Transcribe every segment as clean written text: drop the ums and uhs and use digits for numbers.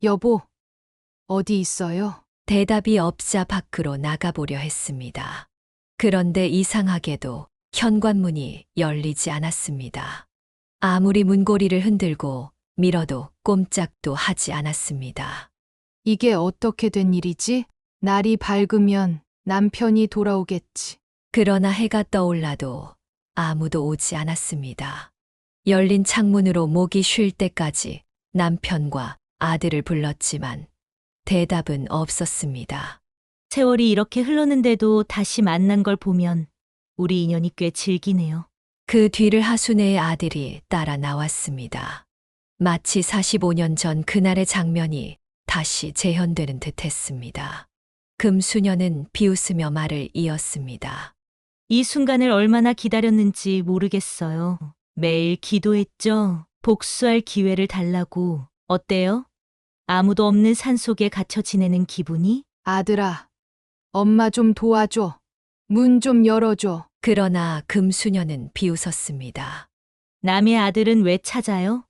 여보, 어디 있어요? 대답이 없자 밖으로 나가보려 했습니다. 그런데 이상하게도 현관문이 열리지 않았습니다. 아무리 문고리를 흔들고 밀어도 꼼짝도 하지 않았습니다. 이게 어떻게 된 일이지? 날이 밝으면 남편이 돌아오겠지. 그러나 해가 떠올라도 아무도 오지 않았습니다. 열린 창문으로 목이 쉴 때까지 남편과 아들을 불렀지만 대답은 없었습니다. 세월이 이렇게 흘렀는데도 다시 만난 걸 보면 우리 인연이 꽤 질기네요. 그 뒤를 하순애의 아들이 따라 나왔습니다. 마치 45년 전 그날의 장면이 다시 재현되는 듯 했습니다. 금수녀는 비웃으며 말을 이었습니다. 이 순간을 얼마나 기다렸는지 모르겠어요. 매일 기도했죠. 복수할 기회를 달라고. 어때요? 아무도 없는 산속에 갇혀 지내는 기분이? 아들아, 엄마 좀 도와줘. 문 좀 열어줘. 그러나 금수녀는 비웃었습니다. 남의 아들은 왜 찾아요?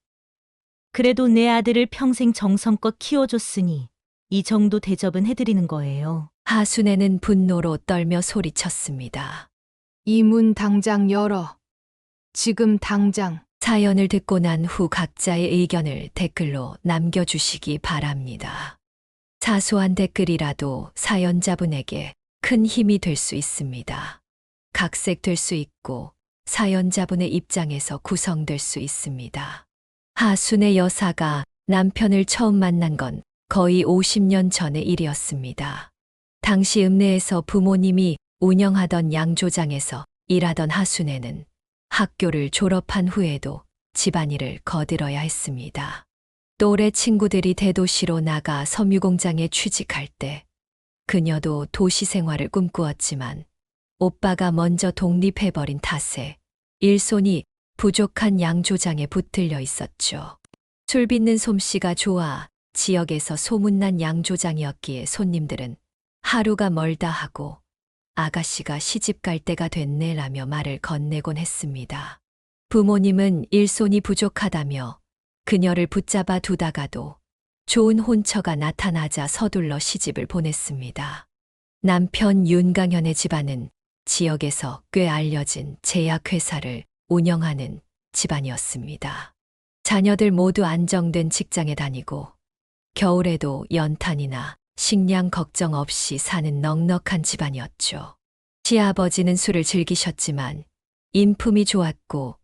그래도 내 아들을 평생 정성껏 키워줬으니 이 정도 대접은 해드리는 거예요. 하순애는 분노로 떨며 소리쳤습니다. 이 문 당장 열어. 지금 당장. 사연을 듣고 난 후 각자의 의견을 댓글로 남겨주시기 바랍니다. 사소한 댓글이라도 사연자분에게 큰 힘이 될 수 있습니다. 각색될 수 있고 사연자분의 입장에서 구성될 수 있습니다. 하순의 여사가 남편을 처음 만난 건 거의 50년 전의 일이었습니다. 당시 읍내에서 부모님이 운영하던 양조장에서 일하던 하순애는 학교를 졸업한 후에도 집안일을 거들어야 했습니다. 또래 친구들이 대도시로 나가 섬유공장에 취직할 때 그녀도 도시 생활을 꿈꾸었지만 오빠가 먼저 독립해버린 탓에 일손이 부족한 양조장에 붙들려 있었죠. 술 빚는 솜씨가 좋아 지역에서 소문난 양조장이었기에 손님들은 하루가 멀다 하고 아가씨가 시집 갈 때가 됐네라며 말을 건네곤 했습니다. 부모님은 일손이 부족하다며 그녀를 붙잡아 두다가도 좋은 혼처가 나타나자 서둘러 시집을 보냈습니다. 남편 윤강현의 집안은 지역에서 꽤 알려진 제약회사를 운영하는 집안이었습니다. 자녀들 모두 안정된 직장에 다니고 겨울에도 연탄이나 식량 걱정 없이 사는 넉넉한 집안이었죠. 시아버지는 술을 즐기셨지만 인품이 좋았고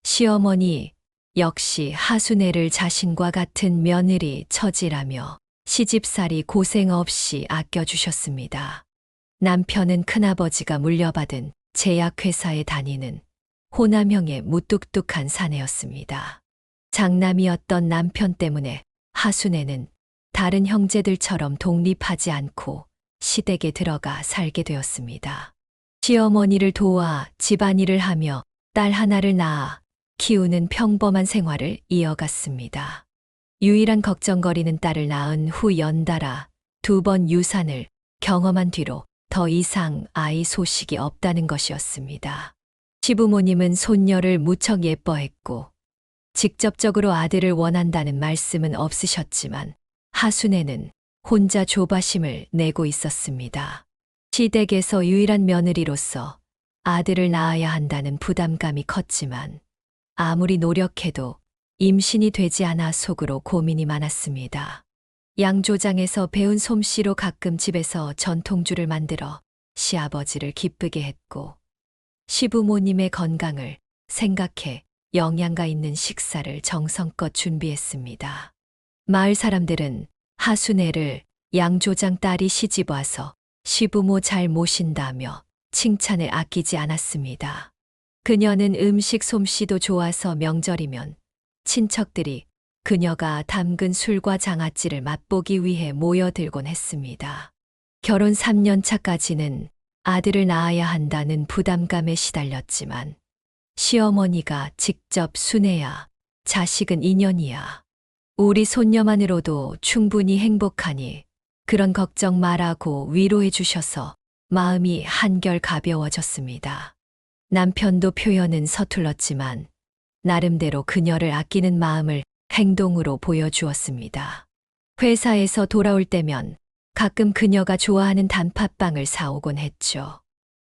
시어머니 역시 하순애를 자신과 같은 며느리 처지라며 시집살이 고생 없이 아껴주셨습니다. 남편은 큰아버지가 물려받은 제약회사에 다니는 호남형의 무뚝뚝한 사내였습니다. 장남이었던 남편 때문에 하순애는 다른 형제들처럼 독립하지 않고 시댁에 들어가 살게 되었습니다. 시어머니를 도와 집안일을 하며 딸 하나를 낳아 키우는 평범한 생활을 이어갔습니다. 유일한 걱정거리는 딸을 낳은 후 연달아 2번 유산을 경험한 뒤로 더 이상 아이 소식이 없다는 것이었습니다. 시부모님은 손녀를 무척 예뻐했고 직접적으로 아들을 원한다는 말씀은 없으셨지만 하순애는 혼자 조바심을 내고 있었습니다. 시댁에서 유일한 며느리로서 아들을 낳아야 한다는 부담감이 컸지만 아무리 노력해도 임신이 되지 않아 속으로 고민이 많았습니다. 양조장에서 배운 솜씨로 가끔 집에서 전통주를 만들어 시아버지를 기쁘게 했고 시부모님의 건강을 생각해 영양가 있는 식사를 정성껏 준비했습니다. 마을 사람들은 하순애를 양조장 딸이 시집 와서 시부모 잘 모신다며 칭찬을 아끼지 않았습니다. 그녀는 음식 솜씨도 좋아서 명절이면 친척들이 그녀가 담근 술과 장아찌를 맛보기 위해 모여들곤 했습니다. 결혼 3년 차까지는 아들을 낳아야 한다는 부담감에 시달렸지만 시어머니가 직접 순애야, 자식은 인연이야. 우리 손녀만으로도 충분히 행복하니 그런 걱정 말라고 위로해 주셔서 마음이 한결 가벼워졌습니다. 남편도 표현은 서툴렀지만 나름대로 그녀를 아끼는 마음을 행동으로 보여주었습니다. 회사에서 돌아올 때면 가끔 그녀가 좋아하는 단팥빵을 사오곤 했죠.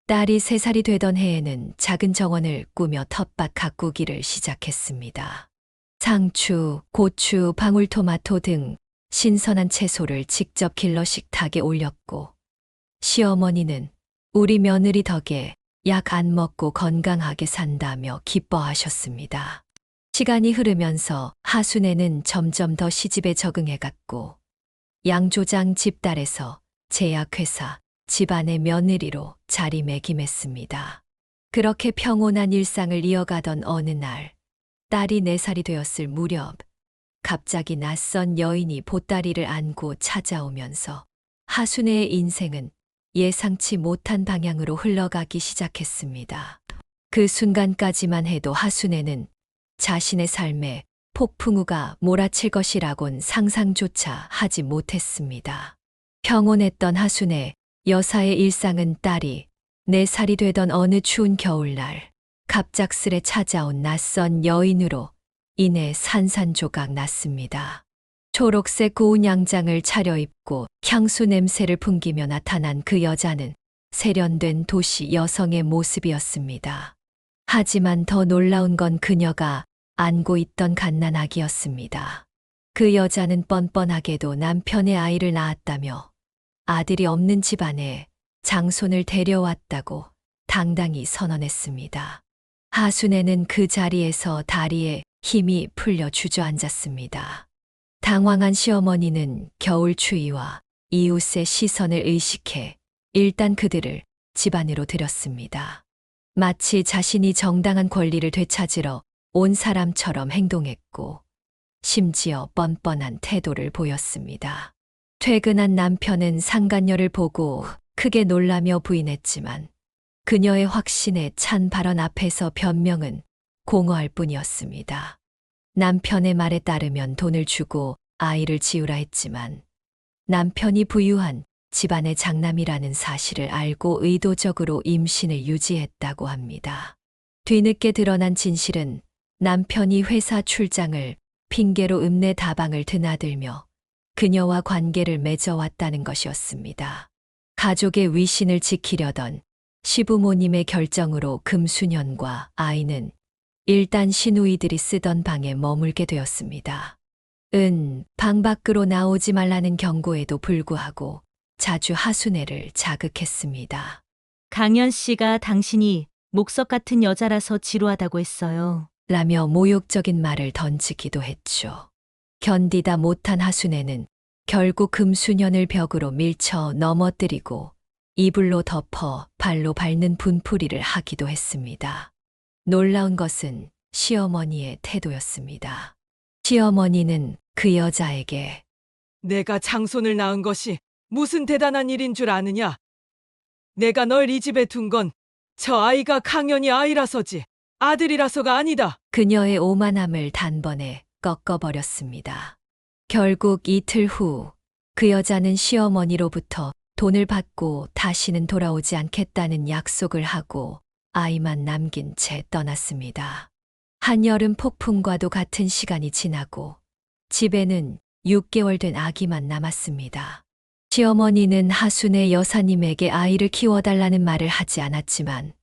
딸이 3살이 되던 해에는 작은 정원을 꾸며 텃밭 가꾸기를 시작했습니다. 상추, 고추, 방울토마토 등 신선한 채소를 직접 길러 식탁에 올렸고, 시어머니는 우리 며느리 덕에 약 안 먹고 건강하게 산다며 기뻐하셨습니다. 시간이 흐르면서 하순애는 점점 더 시집에 적응해갔고, 양조장 집딸에서 제약회사 집안의 며느리로 자리매김했습니다. 그렇게 평온한 일상을 이어가던 어느 날, 딸이 4살이 되었을 무렵, 갑자기 낯선 여인이 보따리를 안고 찾아오면서 하순애의 인생은 예상치 못한 방향으로 흘러가기 시작했습니다. 그 순간까지만 해도 하순애는 자신의 삶에 폭풍우가 몰아칠 것이라곤 상상조차 하지 못했습니다. 평온했던 하순애 여사의 일상은 딸이 4살이 되던 어느 추운 겨울날 갑작스레 찾아온 낯선 여인으로 인해 산산조각 났습니다. 초록색 고운 양장을 차려입고 향수 냄새를 풍기며 나타난 그 여자는 세련된 도시 여성의 모습이었습니다. 하지만 더 놀라운 건 그녀가 안고 있던 갓난아기였습니다. 그 여자는 뻔뻔하게도 남편의 아이를 낳았다며 아들이 없는 집안에 장손을 데려왔다고 당당히 선언했습니다. 하순애는 그 자리에서 다리에 힘이 풀려 주저앉았습니다. 당황한 시어머니는 겨울 추위와 이웃의 시선을 의식해 일단 그들을 집 안으로 들였습니다. 마치 자신이 정당한 권리를 되찾으러 온 사람처럼 행동했고, 심지어 뻔뻔한 태도를 보였습니다. 퇴근한 남편은 상간녀를 보고 크게 놀라며 부인했지만 그녀의 확신에 찬 발언 앞에서 변명은 공허할 뿐이었습니다. 남편의 말에 따르면 돈을 주고 아이를 지우라 했지만 남편이 부유한 집안의 장남이라는 사실을 알고 의도적으로 임신을 유지했다고 합니다. 뒤늦게 드러난 진실은 남편이 회사 출장을 핑계로 읍내 다방을 드나들며 그녀와 관계를 맺어왔다는 것이었습니다. 가족의 위신을 지키려던 시부모님의 결정으로 금수년과 아이는 일단 시누이들이 쓰던 방에 머물게 되었습니다. 방 밖으로 나오지 말라는 경고에도 불구하고 자주 하순애를 자극했습니다. 강연 씨가 당신이 목석 같은 여자라서 지루하다고 했어요. 라며 모욕적인 말을 던지기도 했죠. 견디다 못한 하순애는 결국 금수년을 벽으로 밀쳐 넘어뜨리고 이불로 덮어 발로 밟는 분풀이를 하기도 했습니다. 놀라운 것은 시어머니의 태도였습니다. 시어머니는 그 여자에게 내가 장손을 낳은 것이 무슨 대단한 일인 줄 아느냐? 내가 널 이 집에 둔 건 저 아이가 강연이 아이라서지 아들이라서가 아니다. 그녀의 오만함을 단번에 꺾어버렸습니다. 결국 이틀 후 그 여자는 시어머니로부터 돈을 받고 다시는 돌아오지 않겠다는 약속을 하고 아이만 남긴 채 떠났습니다. 한여름 폭풍과도 같은 시간이 지나고 집에는 6개월 된 아기만 남았습니다. 시어머니는 하순애 여사님에게 아이를 키워달라는 말을 하지 않았지만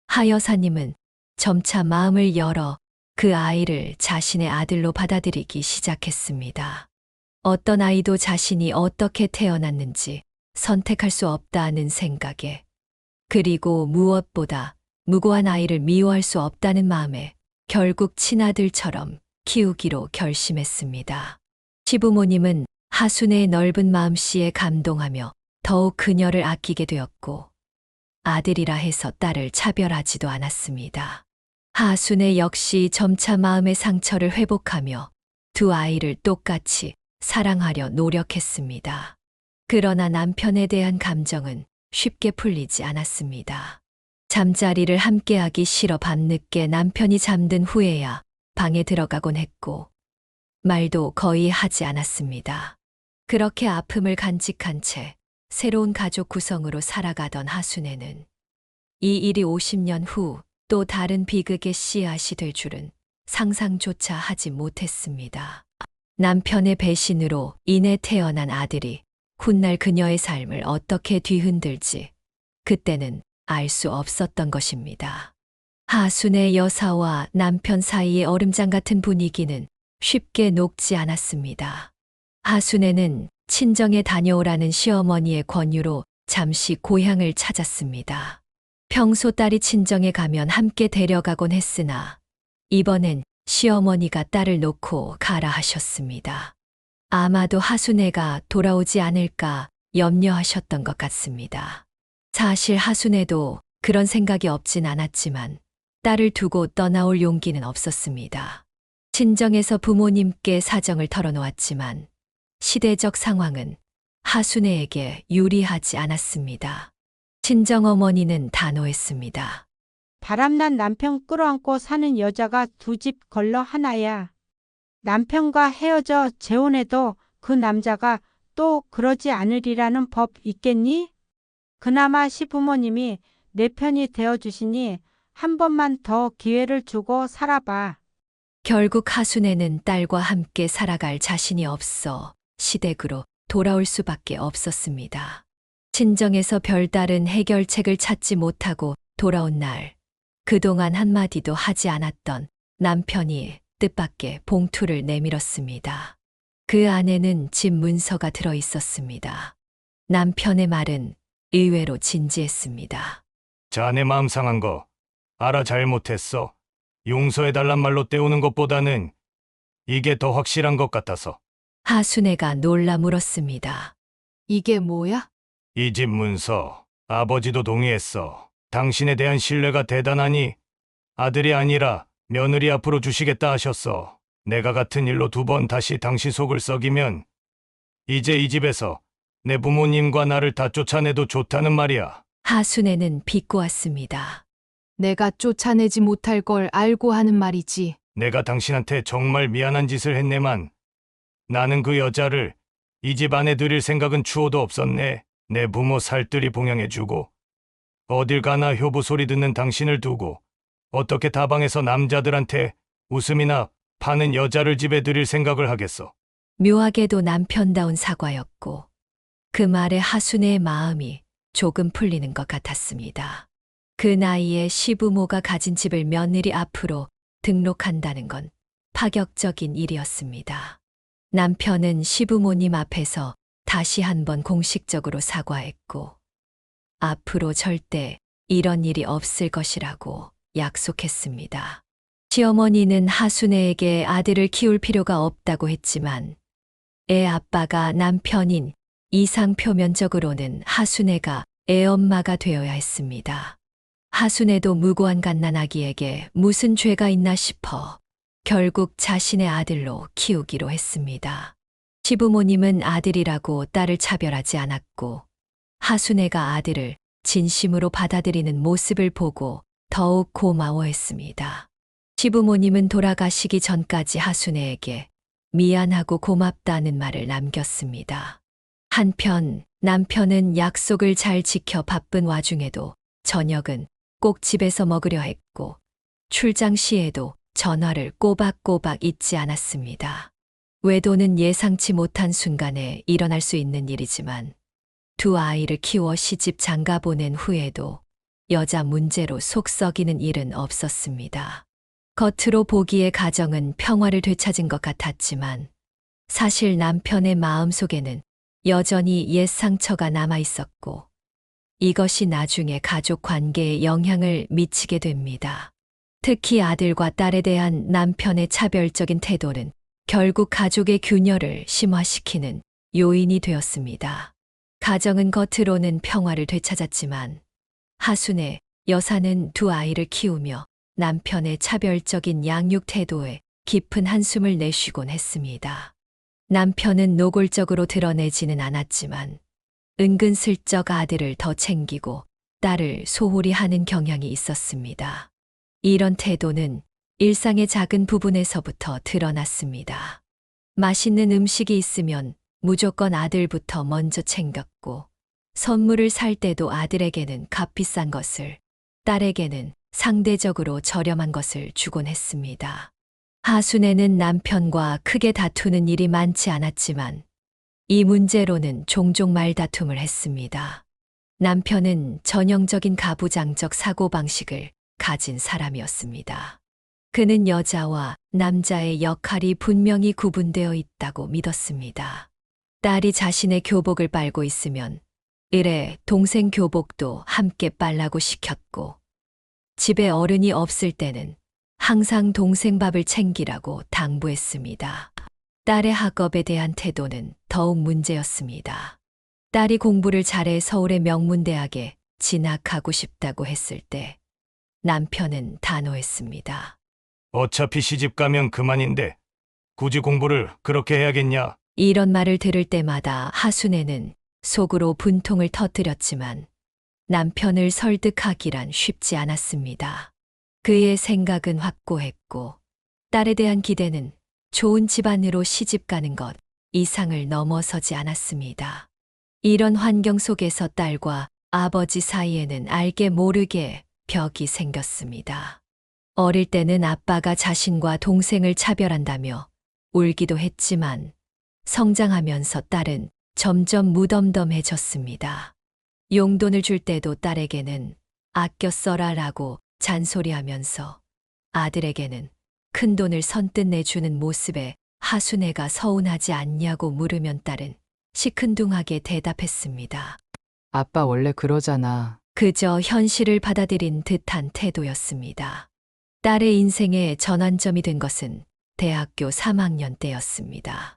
하 여사님은 점차 마음을 열어 그 아이를 자신의 아들로 받아들이기 시작했습니다. 어떤 아이도 자신이 어떻게 태어났는지 선택할 수 없다는 생각에, 그리고 무엇보다 무고한 아이를 미워할 수 없다는 마음에 결국 친아들처럼 키우기로 결심했습니다. 시부모님은 하순애의 넓은 마음씨에 감동하며 더욱 그녀를 아끼게 되었고 아들이라 해서 딸을 차별하지도 않았습니다. 하순애 역시 점차 마음의 상처를 회복하며 두 아이를 똑같이 사랑하려 노력했습니다. 그러나 남편에 대한 감정은 쉽게 풀리지 않았습니다. 잠자리를 함께하기 싫어 밤늦게 남편이 잠든 후에야 방에 들어가곤 했고 말도 거의 하지 않았습니다. 그렇게 아픔을 간직한 채 새로운 가족 구성으로 살아가던 하순애는 이 일이 50년 후 또 다른 비극의 씨앗이 될 줄은 상상조차 하지 못했습니다. 남편의 배신으로 인해 태어난 아들이 훗날 그녀의 삶을 어떻게 뒤흔들지 그때는 알 수 없었던 것입니다. 하순의 여사와 남편 사이의 얼음장 같은 분위기는 쉽게 녹지 않았습니다. 하순애는 친정에 다녀오라는 시어머니의 권유로 잠시 고향을 찾았습니다. 평소 딸이 친정에 가면 함께 데려가곤 했으나 이번엔 시어머니가 딸을 놓고 가라 하셨습니다. 아마도 하순애가 돌아오지 않을까 염려하셨던 것 같습니다. 사실 하순애도 그런 생각이 없진 않았지만 딸을 두고 떠나올 용기는 없었습니다. 친정에서 부모님께 사정을 털어놓았지만 시대적 상황은 하순애에게 유리하지 않았습니다. 친정어머니는 단호했습니다. 바람난 남편 끌어안고 사는 여자가 두 집 걸러 하나야. 남편과 헤어져 재혼해도 그 남자가 또 그러지 않으리라는 법 있겠니? 그나마 시부모님이 내 편이 되어주시니 한 번만 더 기회를 주고 살아봐. 결국 하순애는 딸과 함께 살아갈 자신이 없어 시댁으로 돌아올 수밖에 없었습니다. 친정에서 별다른 해결책을 찾지 못하고 돌아온 날, 그동안 한마디도 하지 않았던 남편이 뜻밖의 봉투를 내밀었습니다. 그 안에는 집 문서가 들어 있었습니다. 남편의 말은 의외로 진지했습니다. 자네 마음 상한 거 알아 잘못했어. 용서해달란 말로 때우는 것보다는 이게 더 확실한 것 같아서. 하순애가 놀라 물었습니다. 이게 뭐야? 이 집 문서 아버지도 동의했어. 당신에 대한 신뢰가 대단하니 아들이 아니라 며느리 앞으로 주시겠다 하셨어. 내가 같은 일로 두 번 다시 당신 속을 썩이면 이제 이 집에서 내 부모님과 나를 다 쫓아내도 좋다는 말이야. 하순애는 비꼬았습니다. 내가 쫓아내지 못할 걸 알고 하는 말이지. 내가 당신한테 정말 미안한 짓을 했네만 나는 그 여자를 이 집 안에 들일 생각은 추호도 없었네. 내 부모 살뜰히 봉양해주고 어딜 가나 효부 소리 듣는 당신을 두고 어떻게 다방에서 남자들한테 웃음이나 파는 여자를 집에 들일 생각을 하겠어. 묘하게도 남편다운 사과였고 그 말에 하순애의 마음이 조금 풀리는 것 같았습니다. 그 나이에 시부모가 가진 집을 며느리 앞으로 등록한다는 건 파격적인 일이었습니다. 남편은 시부모님 앞에서 다시 한번 공식적으로 사과했고 앞으로 절대 이런 일이 없을 것이라고 약속했습니다. 시어머니는 하순애에게 아들을 키울 필요가 없다고 했지만 애 아빠가 남편인 이상 표면적으로는 하순애가 애 엄마가 되어야 했습니다. 하순애도 무고한 갓난아기에게 무슨 죄가 있나 싶어 결국 자신의 아들로 키우기로 했습니다. 시부모님은 아들이라고 딸을 차별하지 않았고 하순애가 아들을 진심으로 받아들이는 모습을 보고 더욱 고마워했습니다. 시부모님은 돌아가시기 전까지 하순애에게 미안하고 고맙다는 말을 남겼습니다. 한편 남편은 약속을 잘 지켜 바쁜 와중에도 저녁은 꼭 집에서 먹으려 했고 출장 시에도 전화를 꼬박꼬박 잊지 않았습니다. 외도는 예상치 못한 순간에 일어날 수 있는 일이지만 두 아이를 키워 시집 장가 보낸 후에도 여자 문제로 속 썩이는 일은 없었습니다. 겉으로 보기에 가정은 평화를 되찾은 것 같았지만 사실 남편의 마음속에는 여전히 옛 상처가 남아 있었고 이것이 나중에 가족 관계에 영향을 미치게 됩니다. 특히 아들과 딸에 대한 남편의 차별적인 태도는 결국 가족의 균열을 심화시키는 요인이 되었습니다. 가정은 겉으로는 평화를 되찾았지만 하순애 여사는 두 아이를 키우며 남편의 차별적인 양육 태도에 깊은 한숨을 내쉬곤 했습니다. 남편은 노골적으로 드러내지는 않았지만 은근슬쩍 아들을 더 챙기고 딸을 소홀히 하는 경향이 있었습니다. 이런 태도는 일상의 작은 부분에서부터 드러났습니다. 맛있는 음식이 있으면 무조건 아들부터 먼저 챙겼고 선물을 살 때도 아들에게는 값비싼 것을, 딸에게는 상대적으로 저렴한 것을 주곤 했습니다. 하순애는 남편과 크게 다투는 일이 많지 않았지만 이 문제로는 종종 말다툼을 했습니다. 남편은 전형적인 가부장적 사고방식을 가진 사람이었습니다. 그는 여자와 남자의 역할이 분명히 구분되어 있다고 믿었습니다. 딸이 자신의 교복을 빨고 있으면 이래 동생 교복도 함께 빨라고 시켰고, 집에 어른이 없을 때는 항상 동생 밥을 챙기라고 당부했습니다. 딸의 학업에 대한 태도는 더욱 문제였습니다. 딸이 공부를 잘해 서울의 명문대학에 진학하고 싶다고 했을 때 남편은 단호했습니다. 어차피 시집 가면 그만인데 굳이 공부를 그렇게 해야겠냐? 이런 말을 들을 때마다 하순애는 속으로 분통을 터뜨렸지만 남편을 설득하기란 쉽지 않았습니다. 그의 생각은 확고했고 딸에 대한 기대는 좋은 집안으로 시집가는 것 이상을 넘어서지 않았습니다. 이런 환경 속에서 딸과 아버지 사이에는 알게 모르게 벽이 생겼습니다. 어릴 때는 아빠가 자신과 동생을 차별한다며 울기도 했지만 성장하면서 딸은 점점 무덤덤해졌습니다. 용돈을 줄 때도 딸에게는 아껴 써라라고 잔소리하면서 아들에게는 큰돈을 선뜻 내주는 모습에 하순애가 서운하지 않냐고 물으면 딸은 시큰둥하게 대답했습니다. 아빠 원래 그러잖아. 그저 현실을 받아들인 듯한 태도였습니다. 딸의 인생의 전환점이 된 것은 대학교 3학년 때였습니다.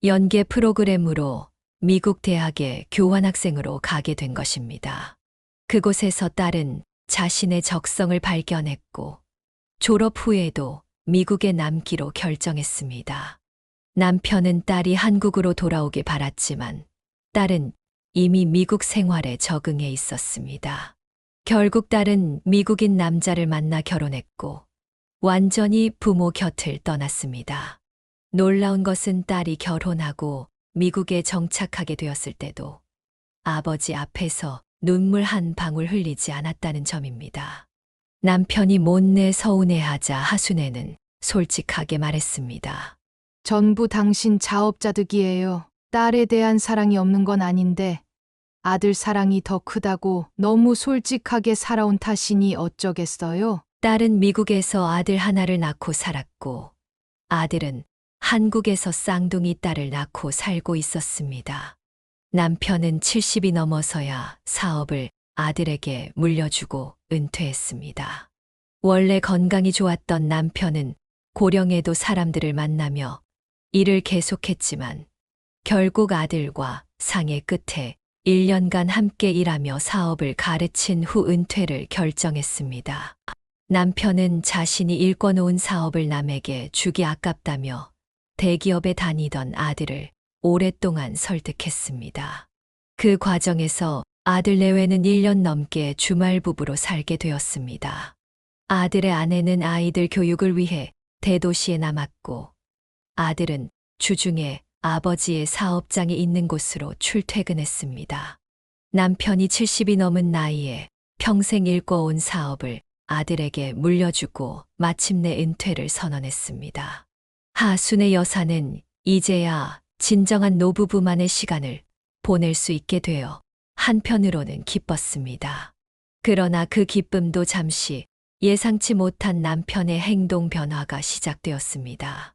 연계 프로그램으로 미국 대학에 교환학생으로 가게 된 것입니다. 그곳에서 딸은 자신의 적성을 발견했고 졸업 후에도 미국에 남기로 결정했습니다. 남편은 딸이 한국으로 돌아오길 바랐지만 딸은 이미 미국 생활에 적응해 있었습니다. 결국 딸은 미국인 남자를 만나 결혼했고 완전히 부모 곁을 떠났습니다. 놀라운 것은 딸이 결혼하고 미국에 정착하게 되었을 때도 아버지 앞에서 눈물 한 방울 흘리지 않았다는 점입니다. 남편이 못내 서운해하자 하순애는 솔직하게 말했습니다. 전부 당신 자업자득이에요. 딸에 대한 사랑이 없는 건 아닌데 아들 사랑이 더 크다고 너무 솔직하게 살아온 탓이니 어쩌겠어요? 딸은 미국에서 아들 하나를 낳고 살았고 아들은 한국에서 쌍둥이 딸을 낳고 살고 있었습니다. 남편은 70이 넘어서야 사업을 아들에게 물려주고 은퇴했습니다. 원래 건강이 좋았던 남편은 고령에도 사람들을 만나며 일을 계속했지만 결국 아들과 상의 끝에 1년간 함께 일하며 사업을 가르친 후 은퇴를 결정했습니다. 남편은 자신이 일궈놓은 사업을 남에게 주기 아깝다며 대기업에 다니던 아들을 오랫동안 설득했습니다. 그 과정에서 아들 내외는 1년 넘게 주말 부부로 살게 되었습니다. 아들의 아내는 아이들 교육을 위해 대도시에 남았고 아들은 주중에 아버지의 사업장이 있는 곳으로 출퇴근했습니다. 남편이 70이 넘은 나이에 평생 일궈온 사업을 아들에게 물려주고 마침내 은퇴를 선언했습니다. 하순애 여사는 이제야 진정한 노부부만의 시간을 보낼 수 있게 되어 한편으로는 기뻤습니다. 그러나 그 기쁨도 잠시 예상치 못한 남편의 행동 변화가 시작되었습니다.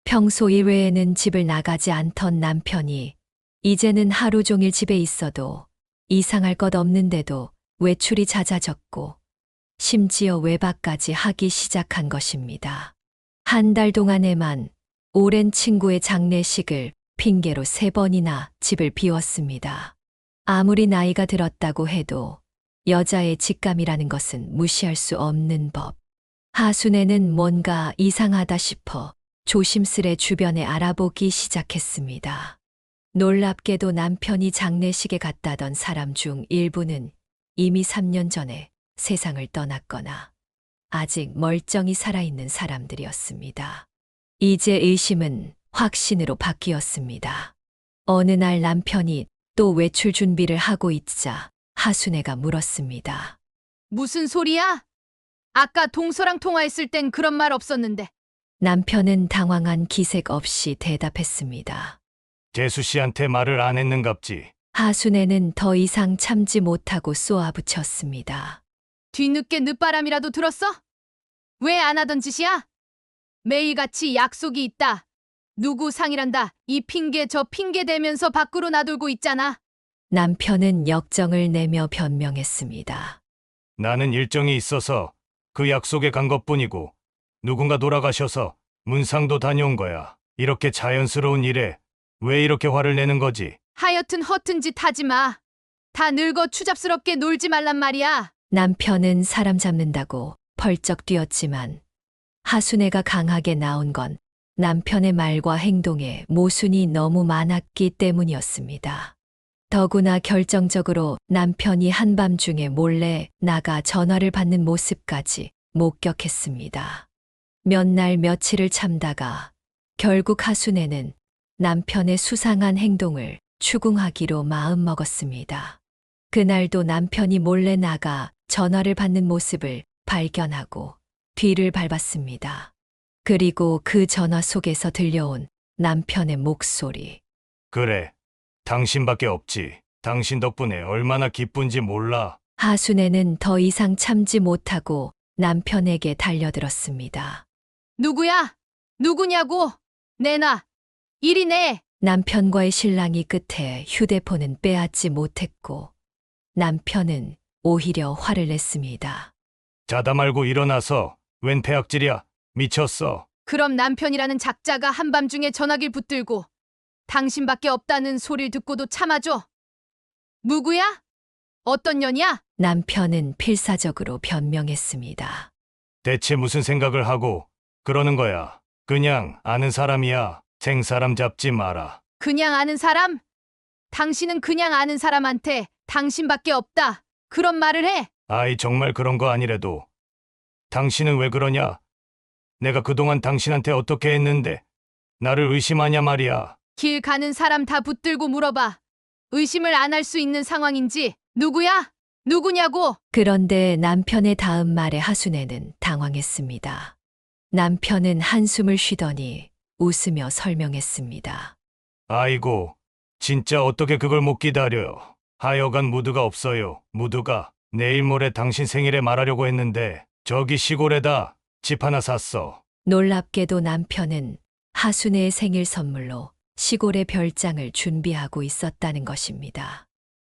평소 이외에는 집을 나가지 않던 남편이 이제는 하루 종일 집에 있어도 이상할 것 없는데도 외출이 잦아졌고 심지어 외박까지 하기 시작한 것입니다. 한 달 동안에만 오랜 친구의 장례식을 핑계로 3번이나 집을 비웠습니다. 아무리 나이가 들었다고 해도 여자의 직감이라는 것은 무시할 수 없는 법. 하순애는 뭔가 이상하다 싶어 조심스레 주변에 알아보기 시작했습니다. 놀랍게도 남편이 장례식에 갔다던 사람 중 일부는 이미 3년 전에 세상을 떠났거나 아직 멀쩡히 살아있는 사람들이었습니다. 이제 의심은 확신으로 바뀌었습니다. 어느 날 남편이 또 외출 준비를 하고 있자 하순애가 물었습니다. 무슨 소리야? 아까 동서랑 통화했을 땐 그런 말 없었는데. 남편은 당황한 기색 없이 대답했습니다. 재수 씨한테 말을 안 했는갑지. 하순애는 더 이상 참지 못하고 쏘아붙였습니다. 뒤늦게 늦바람이라도 들었어? 왜 안 하던 짓이야? 매일같이 약속이 있다. 누구 상이란다. 이 핑계 저 핑계 대면서 밖으로 나돌고 있잖아. 남편은 역정을 내며 변명했습니다. 나는 일정이 있어서 그 약속에 간 것뿐이고 누군가 돌아가셔서 문상도 다녀온 거야. 이렇게 자연스러운 일에 왜 이렇게 화를 내는 거지? 하여튼 허튼 짓 하지 마. 다 늙어 추잡스럽게 놀지 말란 말이야. 남편은 사람 잡는다고 펄쩍 뛰었지만 하순애가 강하게 나온 건 남편의 말과 행동에 모순이 너무 많았기 때문이었습니다. 더구나 결정적으로 남편이 한밤중에 몰래 나가 전화를 받는 모습까지 목격했습니다. 몇 날 며칠을 참다가 결국 하순애는 남편의 수상한 행동을 추궁하기로 마음먹었습니다. 그날도 남편이 몰래 나가 전화를 받는 모습을 발견하고 뒤를 밟았습니다. 그리고 그 전화 속에서 들려온 남편의 목소리. 그래. 당신밖에 없지. 당신 덕분에 얼마나 기쁜지 몰라. 하순애는 더 이상 참지 못하고 남편에게 달려들었습니다. 누구야? 누구냐고? 내놔. 이리 내. 남편과의 신랑이 끝에 휴대폰은 빼앗지 못했고 남편은 오히려 화를 냈습니다. 자다 말고 일어나서 웬 폐악질이야. 미쳤어. 그럼 남편이라는 작자가 한밤중에 전화기를 붙들고 당신밖에 없다는 소리를 듣고도 참아줘. 누구야? 어떤 년이야? 남편은 필사적으로 변명했습니다. 대체 무슨 생각을 하고 그러는 거야. 그냥 아는 사람이야. 생사람 잡지 마라. 그냥 아는 사람? 당신은 그냥 아는 사람한테 당신밖에 없다. 그런 말을 해. 아이 정말 그런 거 아니래도. 당신은 왜 그러냐? 내가 그동안 당신한테 어떻게 했는데 나를 의심하냐 말이야. 길 가는 사람 다 붙들고 물어봐. 의심을 안 할 수 있는 상황인지. 누구야? 누구냐고? 그런데 남편의 다음 말에 하순애는 당황했습니다. 남편은 한숨을 쉬더니 웃으며 설명했습니다. 아이고, 진짜 어떻게 그걸 못 기다려요. 하여간 무드가 없어요. 무드가. 내일 모레 당신 생일에 말하려고 했는데 저기 시골에다 집 하나 샀어. 놀랍게도 남편은 하순애의 생일 선물로 시골의 별장을 준비하고 있었다는 것입니다.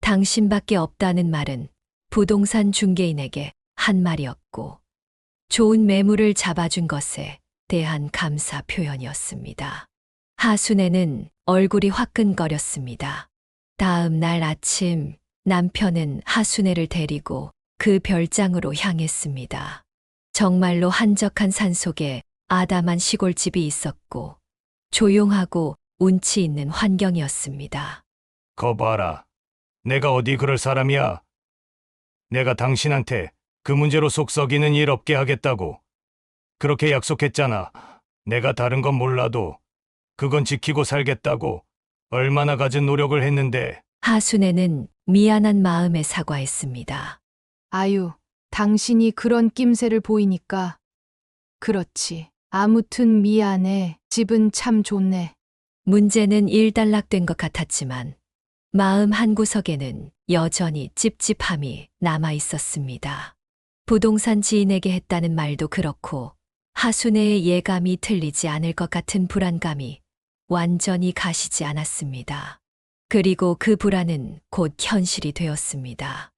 당신밖에 없다는 말은 부동산 중개인에게 한 말이었고 좋은 매물을 잡아준 것에 대한 감사 표현이었습니다. 하순애는 얼굴이 화끈거렸습니다. 다음 날 아침 남편은 하순애를 데리고 그 별장으로 향했습니다. 정말로 한적한 산속에 아담한 시골집이 있었고 조용하고 운치 있는 환경이었습니다. 거 봐라. 내가 어디 그럴 사람이야. 내가 당신한테 그 문제로 속 썩이는 일 없게 하겠다고. 그렇게 약속했잖아. 내가 다른 건 몰라도 그건 지키고 살겠다고. 얼마나 갖은 노력을 했는데. 하순애는 미안한 마음에 사과했습니다. 아유, 당신이 그런 낌새를 보이니까. 그렇지. 아무튼 미안해. 집은 참 좋네. 문제는 일단락된 것 같았지만 마음 한구석에는 여전히 찝찝함이 남아 있었습니다. 부동산 지인에게 했다는 말도 그렇고 하순애의 예감이 틀리지 않을 것 같은 불안감이 완전히 가시지 않았습니다. 그리고 그 불안은 곧 현실이 되었습니다.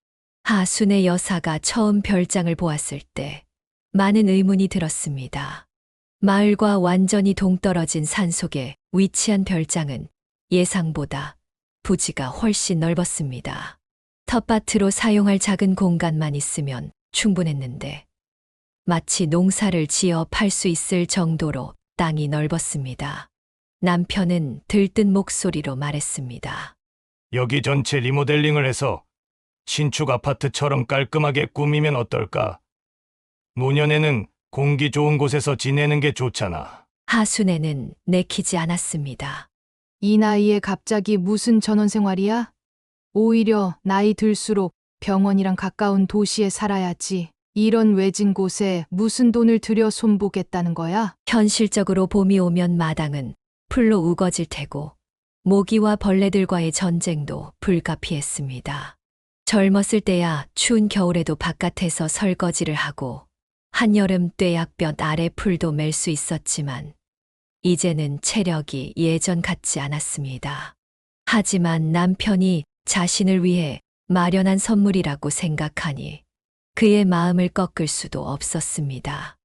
하순애 여사가 처음 별장을 보았을 때 많은 의문이 들었습니다. 마을과 완전히 동떨어진 산속에 위치한 별장은 예상보다 부지가 훨씬 넓었습니다. 텃밭으로 사용할 작은 공간만 있으면 충분했는데 마치 농사를 지어 팔 수 있을 정도로 땅이 넓었습니다. 남편은 들뜬 목소리로 말했습니다. 여기 전체 리모델링을 해서 신축 아파트처럼 깔끔하게 꾸미면 어떨까? 노년에는 공기 좋은 곳에서 지내는 게 좋잖아. 하순애는 내키지 않았습니다. 이 나이에 갑자기 무슨 전원 생활이야? 오히려 나이 들수록 병원이랑 가까운 도시에 살아야지. 이런 외진 곳에 무슨 돈을 들여 손보겠다는 거야? 현실적으로 봄이 오면 마당은 풀로 우거질 테고 모기와 벌레들과의 전쟁도 불가피했습니다. 젊었을 때야 추운 겨울에도 바깥에서 설거지를 하고 한여름 뙤약볕 아래 풀도 멜 수 있었지만 이제는 체력이 예전 같지 않았습니다. 하지만 남편이 자신을 위해 마련한 선물이라고 생각하니 그의 마음을 꺾을 수도 없었습니다.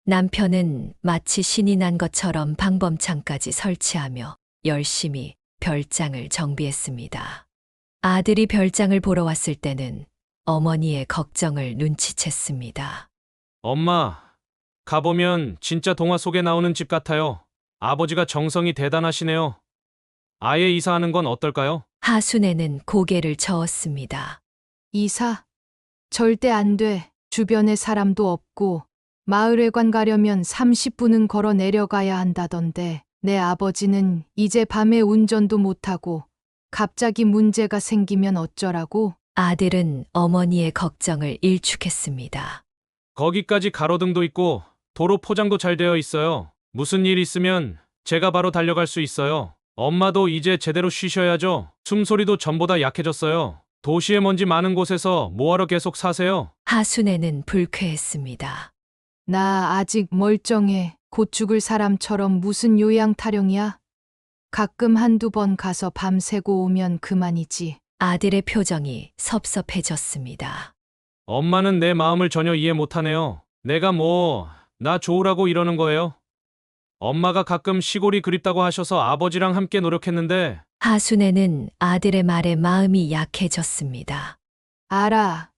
남편은 마치 신이 난 것처럼 방범창까지 설치하며 열심히 별장을 정비했습니다. 아들이 별장을 보러 왔을 때는 어머니의 걱정을 눈치챘습니다. 엄마, 가보면 진짜 동화 속에 나오는 집 같아요. 아버지가 정성이 대단하시네요. 아예 이사하는 건 어떨까요? 하순애는 고개를 저었습니다. 이사? 절대 안 돼. 주변에 사람도 없고 마을회관 가려면 30분은 걸어 내려가야 한다던데 내 아버지는 이제 밤에 운전도 못하고 갑자기 문제가 생기면 어쩌라고? 아들은 어머니의 걱정을 일축했습니다. 거기까지 가로등도 있고 도로 포장도 잘 되어 있어요. 무슨 일 있으면 제가 바로 달려갈 수 있어요. 엄마도 이제 제대로 쉬셔야죠. 숨소리도 전보다 약해졌어요. 도시의 먼지 많은 곳에서 뭐하러 계속 사세요? 하순애는 불쾌했습니다. 나 아직 멀쩡해. 곧 죽을 사람처럼 무슨 요양 타령이야? 가끔 한두 번 가서 밤새고 오면 그만이지. 아들의 표정이 섭섭해졌습니다. 엄마는 내 마음을 전혀 이해 못하네요. 내가 나 좋으라고 이러는 거예요? 엄마가 가끔 시골이 그립다고 하셔서 아버지랑 함께 노력했는데 하순애는 아들의 말에 마음이 약해졌습니다. 알아.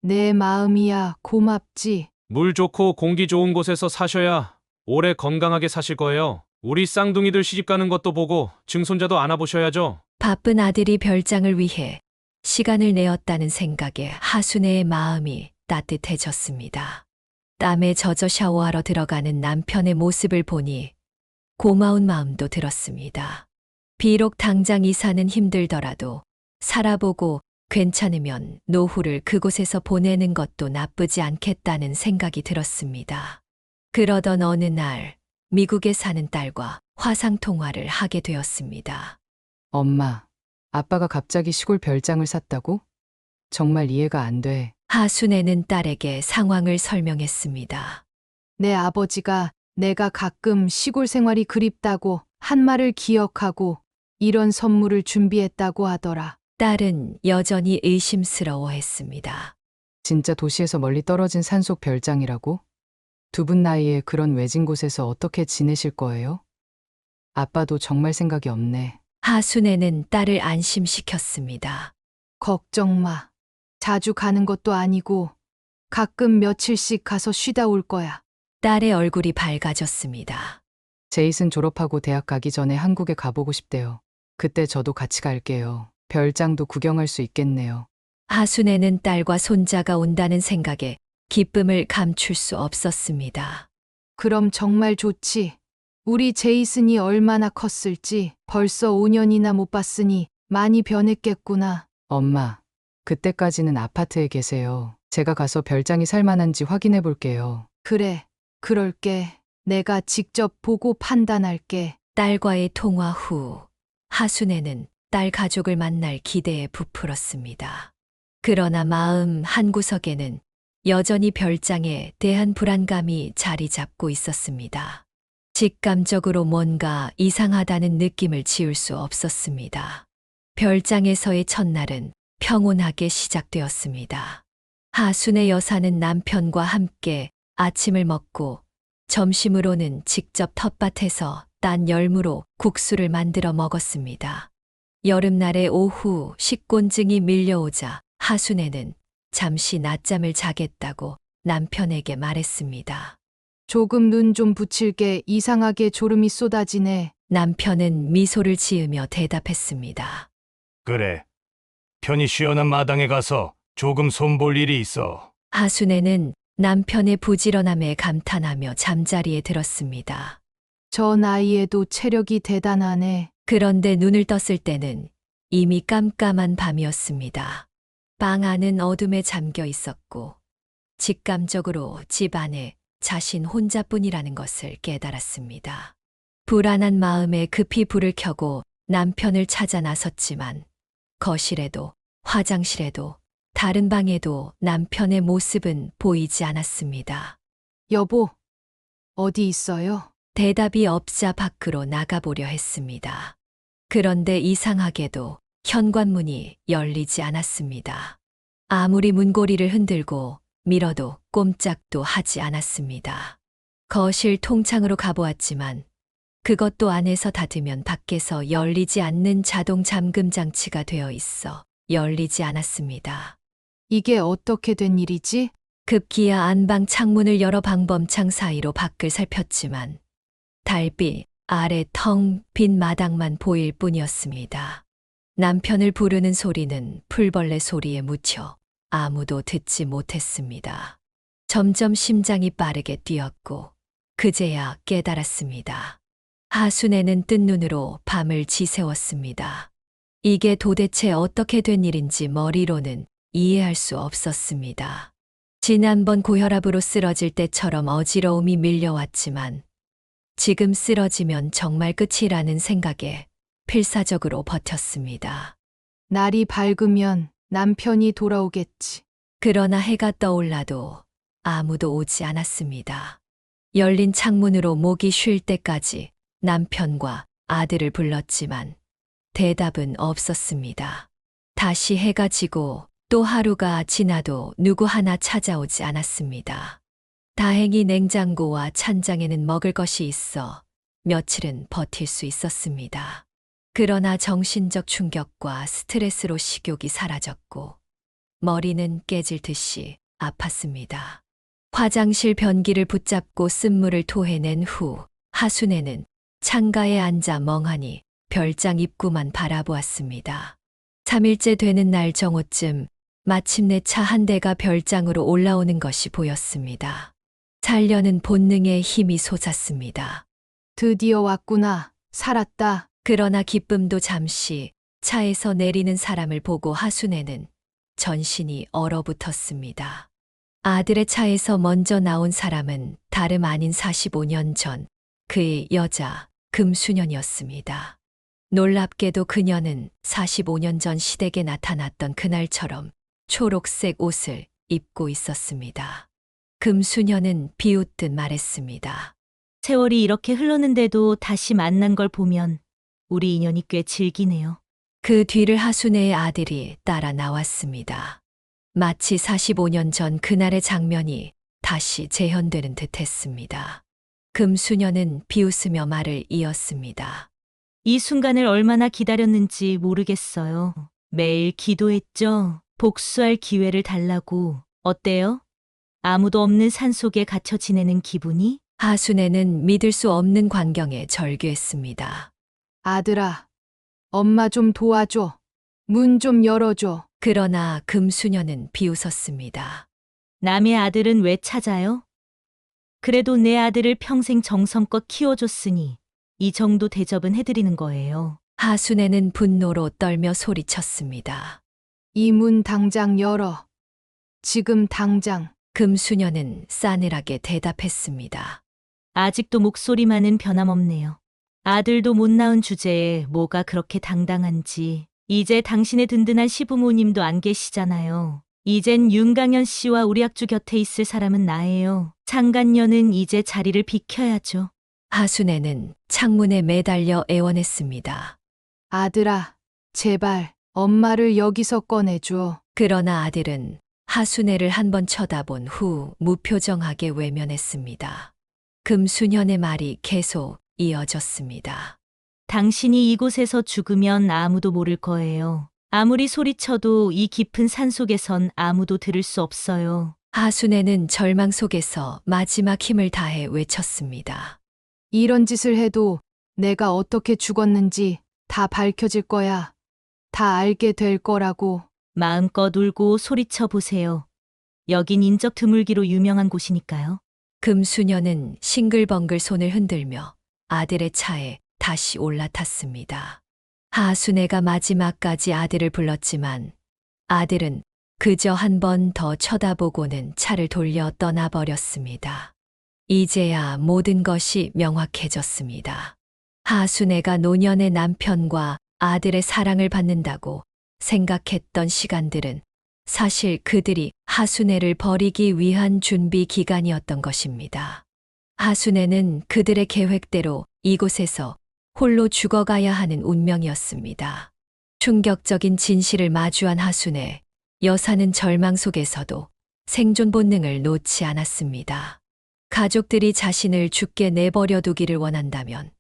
내 마음이야. 고맙지. 물 좋고 공기 좋은 곳에서 사셔야 오래 건강하게 사실 거예요. 우리 쌍둥이들 시집가는 것도 보고 증손자도 안아보셔야죠. 바쁜 아들이 별장을 위해 시간을 내었다는 생각에 하순애의 마음이 따뜻해졌습니다. 땀에 젖어 샤워하러 들어가는 남편의 모습을 보니 고마운 마음도 들었습니다. 비록 당장 이사는 힘들더라도 살아보고 괜찮으면 노후를 그곳에서 보내는 것도 나쁘지 않겠다는 생각이 들었습니다. 그러던 어느 날 미국에 사는 딸과 화상통화를 하게 되었습니다. 엄마, 아빠가 갑자기 시골 별장을 샀다고? 정말 이해가 안 돼. 하순애는 딸에게 상황을 설명했습니다. 내 아버지가 내가 가끔 시골 생활이 그립다고 한 말을 기억하고 이런 선물을 준비했다고 하더라. 딸은 여전히 의심스러워했습니다. 진짜 도시에서 멀리 떨어진 산속 별장이라고? 두 분 나이에 그런 외진 곳에서 어떻게 지내실 거예요? 아빠도 정말 생각이 없네. 하순애는 딸을 안심시켰습니다. 걱정 마. 자주 가는 것도 아니고 가끔 며칠씩 가서 쉬다 올 거야. 딸의 얼굴이 밝아졌습니다. 제이슨 졸업하고 대학 가기 전에 한국에 가보고 싶대요. 그때 저도 같이 갈게요. 별장도 구경할 수 있겠네요. 하순애는 딸과 손자가 온다는 생각에 기쁨을 감출 수 없었습니다. 그럼 정말 좋지. 우리 제이슨이 얼마나 컸을지 벌써 5년이나 못 봤으니 많이 변했겠구나. 엄마, 그때까지는 아파트에 계세요. 제가 가서 별장이 살만한지 확인해 볼게요. 그래, 그럴게. 내가 직접 보고 판단할게. 딸과의 통화 후 하순애는 딸 가족을 만날 기대에 부풀었습니다. 그러나 마음 한구석에는 여전히 별장에 대한 불안감이 자리 잡고 있었습니다. 직감적으로 뭔가 이상하다는 느낌을 지울 수 없었습니다. 별장에서의 첫날은 평온하게 시작되었습니다. 하순애 여사는 남편과 함께 아침을 먹고 점심으로는 직접 텃밭에서 딴 열무로 국수를 만들어 먹었습니다. 여름날의 오후 식곤증이 밀려오자 하순애는 잠시 낮잠을 자겠다고 남편에게 말했습니다. 조금 눈 좀 붙일게. 이상하게 졸음이 쏟아지네. 남편은 미소를 지으며 대답했습니다. 그래. 편히 시원한 마당에 가서 조금 손볼 일이 있어. 하순애는 남편의 부지런함에 감탄하며 잠자리에 들었습니다. 저 나이에도 체력이 대단하네. 그런데 눈을 떴을 때는 이미 깜깜한 밤이었습니다. 방 안은 어둠에 잠겨 있었고 직감적으로 집 안에 자신 혼자뿐이라는 것을 깨달았습니다. 불안한 마음에 급히 불을 켜고 남편을 찾아 나섰지만 거실에도 화장실에도 다른 방에도 남편의 모습은 보이지 않았습니다. 여보, 어디 있어요? 대답이 없자 밖으로 나가보려 했습니다. 그런데 이상하게도 현관문이 열리지 않았습니다. 아무리 문고리를 흔들고 밀어도 꼼짝도 하지 않았습니다. 거실 통창으로 가보았지만 그것도 안에서 닫으면 밖에서 열리지 않는 자동 잠금 장치가 되어 있어 열리지 않았습니다. 이게 어떻게 된 일이지? 급기야 안방 창문을 열어 방범창 사이로 밖을 살폈지만 달빛 아래 텅 빈 마당만 보일 뿐이었습니다. 남편을 부르는 소리는 풀벌레 소리에 묻혀 아무도 듣지 못했습니다. 점점 심장이 빠르게 뛰었고 그제야 깨달았습니다. 하순애는 뜬 눈으로 밤을 지새웠습니다. 이게 도대체 어떻게 된 일인지 머리로는 이해할 수 없었습니다. 지난번 고혈압으로 쓰러질 때처럼 어지러움이 밀려왔지만 지금 쓰러지면 정말 끝이라는 생각에 필사적으로 버텼습니다. 날이 밝으면 남편이 돌아오겠지. 그러나 해가 떠올라도 아무도 오지 않았습니다. 열린 창문으로 목이 쉴 때까지 남편과 아들을 불렀지만 대답은 없었습니다. 다시 해가 지고 또 하루가 지나도 누구 하나 찾아오지 않았습니다. 다행히 냉장고와 찬장에는 먹을 것이 있어 며칠은 버틸 수 있었습니다. 그러나 정신적 충격과 스트레스로 식욕이 사라졌고 머리는 깨질 듯이 아팠습니다. 화장실 변기를 붙잡고 쓴물을 토해낸 후 하순애는 창가에 앉아 멍하니 별장 입구만 바라보았습니다. 3일째 되는 날 정오쯤 마침내 차 한 대가 별장으로 올라오는 것이 보였습니다. 살려는 본능의 힘이 솟았습니다. 드디어 왔구나. 살았다. 그러나 기쁨도 잠시 차에서 내리는 사람을 보고 하순애는 전신이 얼어붙었습니다. 아들의 차에서 먼저 나온 사람은 다름 아닌 45년 전 그의 여자 금수년이었습니다. 놀랍게도 그녀는 45년 전 시댁에 나타났던 그날처럼 초록색 옷을 입고 있었습니다. 금수년은 비웃듯 말했습니다. 세월이 이렇게 흘렀는데도 다시 만난 걸 보면 우리 인연이 꽤 질기네요. 그 뒤를 하순애의 아들이 따라 나왔습니다. 마치 45년 전 그날의 장면이 다시 재현되는 듯 했습니다. 금수년은 비웃으며 말을 이었습니다. 이 순간을 얼마나 기다렸는지 모르겠어요. 매일 기도했죠. 복수할 기회를 달라고. 어때요? 아무도 없는 산속에 갇혀 지내는 기분이? 하순애는 믿을 수 없는 광경에 절규했습니다. 아들아, 엄마 좀 도와줘. 문 좀 열어줘. 그러나 금수년은 비웃었습니다. 남의 아들은 왜 찾아요? 그래도 내 아들을 평생 정성껏 키워줬으니 이 정도 대접은 해드리는 거예요. 하순애는 분노로 떨며 소리쳤습니다. 이 문 당장 열어. 지금 당장. 금수년은 싸늘하게 대답했습니다. 아직도 목소리만은 변함없네요. 아들도 못 낳은 주제에 뭐가 그렇게 당당한지. 이제 당신의 든든한 시부모님도 안 계시잖아요. 이젠 윤강현 씨와 우리 악주 곁에 있을 사람은 나예요. 창간녀는 이제 자리를 비켜야죠. 하순애는 창문에 매달려 애원했습니다. 아들아, 제발 엄마를 여기서 꺼내줘. 그러나 아들은 하순애를 한번 쳐다본 후 무표정하게 외면했습니다. 금수년의 말이 계속 이어졌습니다. 당신이 이곳에서 죽으면 아무도 모를 거예요. 아무리 소리쳐도 이 깊은 산속에선 아무도 들을 수 없어요. 하순애는 절망 속에서 마지막 힘을 다해 외쳤습니다. 이런 짓을 해도 내가 어떻게 죽었는지 다 밝혀질 거야. 다 알게 될 거라고. 마음껏 울고 소리쳐 보세요. 여긴 인적 드물기로 유명한 곳이니까요. 금수년은 싱글벙글 손을 흔들며 아들의 차에 다시 올라탔습니다. 하순애가 마지막까지 아들을 불렀지만 아들은 그저 한 번 더 쳐다보고는 차를 돌려 떠나버렸습니다. 이제야 모든 것이 명확해졌습니다. 하순애가 노년의 남편과 아들의 사랑을 받는다고 생각했던 시간들은 사실 그들이 하순애를 버리기 위한 준비 기간이었던 것입니다. 하순애는 그들의 계획대로 이곳에서 홀로 죽어가야 하는 운명이었습니다. 충격적인 진실을 마주한 하순애 여사는 절망 속에서도 생존 본능을 놓지 않았습니다. 가족들이 자신을 죽게 내버려 두기를 원한다면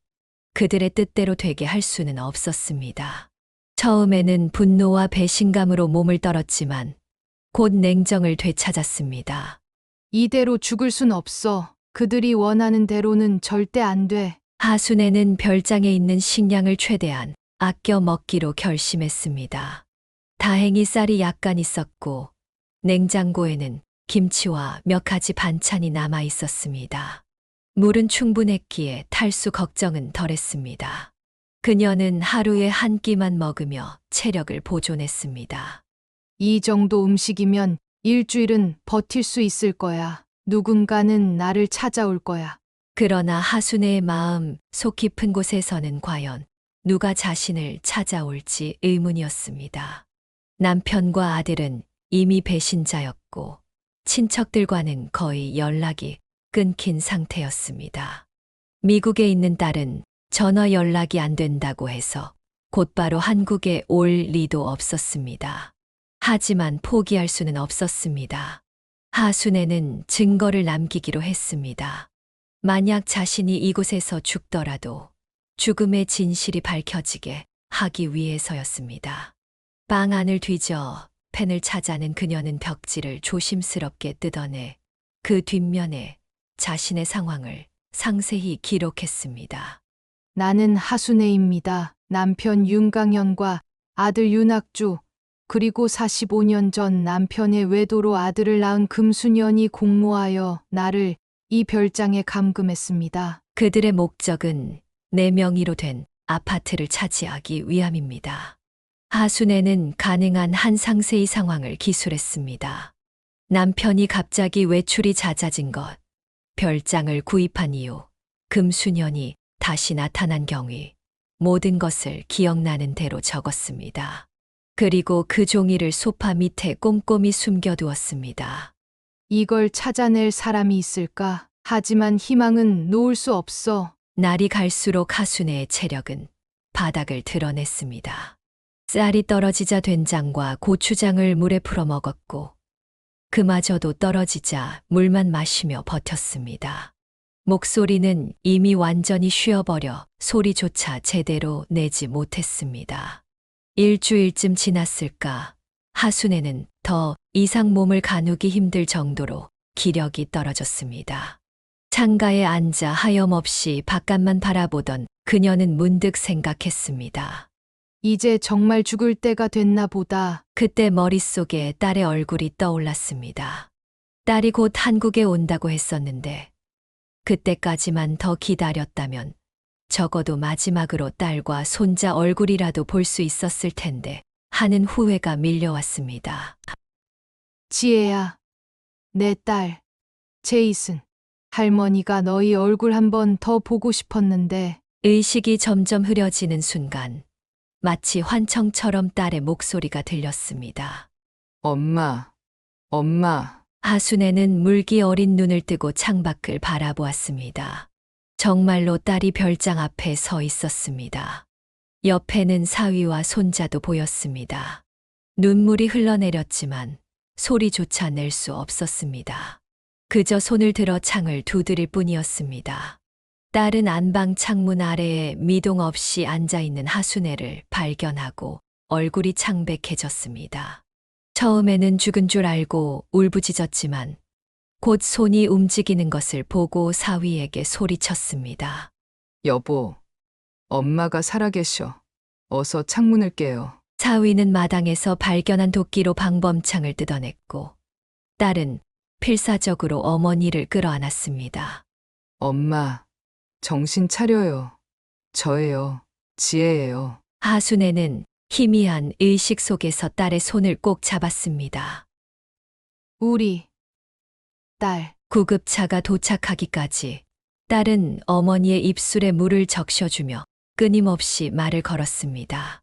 그들의 뜻대로 되게 할 수는 없었습니다. 처음에는 분노와 배신감으로 몸을 떨었지만 곧 냉정을 되찾았습니다. 이대로 죽을 순 없어. 그들이 원하는 대로는 절대 안 돼. 하순애는 별장에 있는 식량을 최대한 아껴 먹기로 결심했습니다. 다행히 쌀이 약간 있었고 냉장고에는 김치와 몇 가지 반찬이 남아 있었습니다. 물은 충분했기에 탈수 걱정은 덜했습니다. 그녀는 하루에 한 끼만 먹으며 체력을 보존했습니다. 이 정도 음식이면 일주일은 버틸 수 있을 거야. 누군가는 나를 찾아올 거야. 그러나 하순애의 마음 속 깊은 곳에서는 과연 누가 자신을 찾아올지 의문이었습니다. 남편과 아들은 이미 배신자였고 친척들과는 거의 연락이 끊긴 상태였습니다. 미국에 있는 딸은 전화 연락이 안 된다고 해서 곧바로 한국에 올 리도 없었습니다. 하지만 포기할 수는 없었습니다. 하순애는 증거를 남기기로 했습니다. 만약 자신이 이곳에서 죽더라도 죽음의 진실이 밝혀지게 하기 위해서였습니다. 방 안을 뒤져 펜을 찾아낸 그녀는 벽지를 조심스럽게 뜯어내 그 뒷면에 자신의 상황을 상세히 기록했습니다. 나는 하순애입니다. 남편 윤강현과 아들 윤학주, 그리고 45년 전 남편의 외도로 아들을 낳은 금수년이 공모하여 나를 이 별장에 감금했습니다. 그들의 목적은 내 명의로 된 아파트를 차지하기 위함입니다. 하순애는 가능한 한 상세히 상황을 기술했습니다. 남편이 갑자기 외출이 잦아진 것, 별장을 구입한 이유, 금수년이 다시 나타난 경위, 모든 것을 기억나는 대로 적었습니다. 그리고 그 종이를 소파 밑에 꼼꼼히 숨겨두었습니다. 이걸 찾아낼 사람이 있을까? 하지만 희망은 놓을 수 없어. 날이 갈수록 하순애의 체력은 바닥을 드러냈습니다. 쌀이 떨어지자 된장과 고추장을 물에 풀어 먹었고 그마저도 떨어지자 물만 마시며 버텼습니다. 목소리는 이미 완전히 쉬어버려 소리조차 제대로 내지 못했습니다. 일주일쯤 지났을까 하순애는 더 이상 몸을 가누기 힘들 정도로 기력이 떨어졌습니다. 창가에 앉아 하염없이 바깥만 바라보던 그녀는 문득 생각했습니다. 이제 정말 죽을 때가 됐나 보다. 그때 머릿속에 딸의 얼굴이 떠올랐습니다. 딸이 곧 한국에 온다고 했었는데 그때까지만 더 기다렸다면 적어도 마지막으로 딸과 손자 얼굴이라도 볼 수 있었을 텐데 하는 후회가 밀려왔습니다. 지혜야, 내 딸, 제이슨. 할머니가 너희 얼굴 한 번 더 보고 싶었는데. 의식이 점점 흐려지는 순간 마치 환청처럼 딸의 목소리가 들렸습니다. 엄마, 엄마. 하순애는 물기 어린 눈을 뜨고 창밖을 바라보았습니다. 정말로 딸이 별장 앞에 서 있었습니다. 옆에는 사위와 손자도 보였습니다. 눈물이 흘러내렸지만 소리조차 낼 수 없었습니다. 그저 손을 들어 창을 두드릴 뿐이었습니다. 딸은 안방 창문 아래에 미동 없이 앉아있는 하순애를 발견하고 얼굴이 창백해졌습니다. 처음에는 죽은 줄 알고 울부짖었지만 곧 손이 움직이는 것을 보고 사위에게 소리쳤습니다. 여보, 엄마가 살아계셔. 어서 창문을 깨요. 사위는 마당에서 발견한 도끼로 방범창을 뜯어냈고 딸은 필사적으로 어머니를 끌어안았습니다. 엄마, 정신 차려요. 저예요. 지혜예요. 하순애는 희미한 의식 속에서 딸의 손을 꼭 잡았습니다. 우리 딸, 구급차가 도착하기까지 딸은 어머니의 입술에 물을 적셔주며 끊임없이 말을 걸었습니다.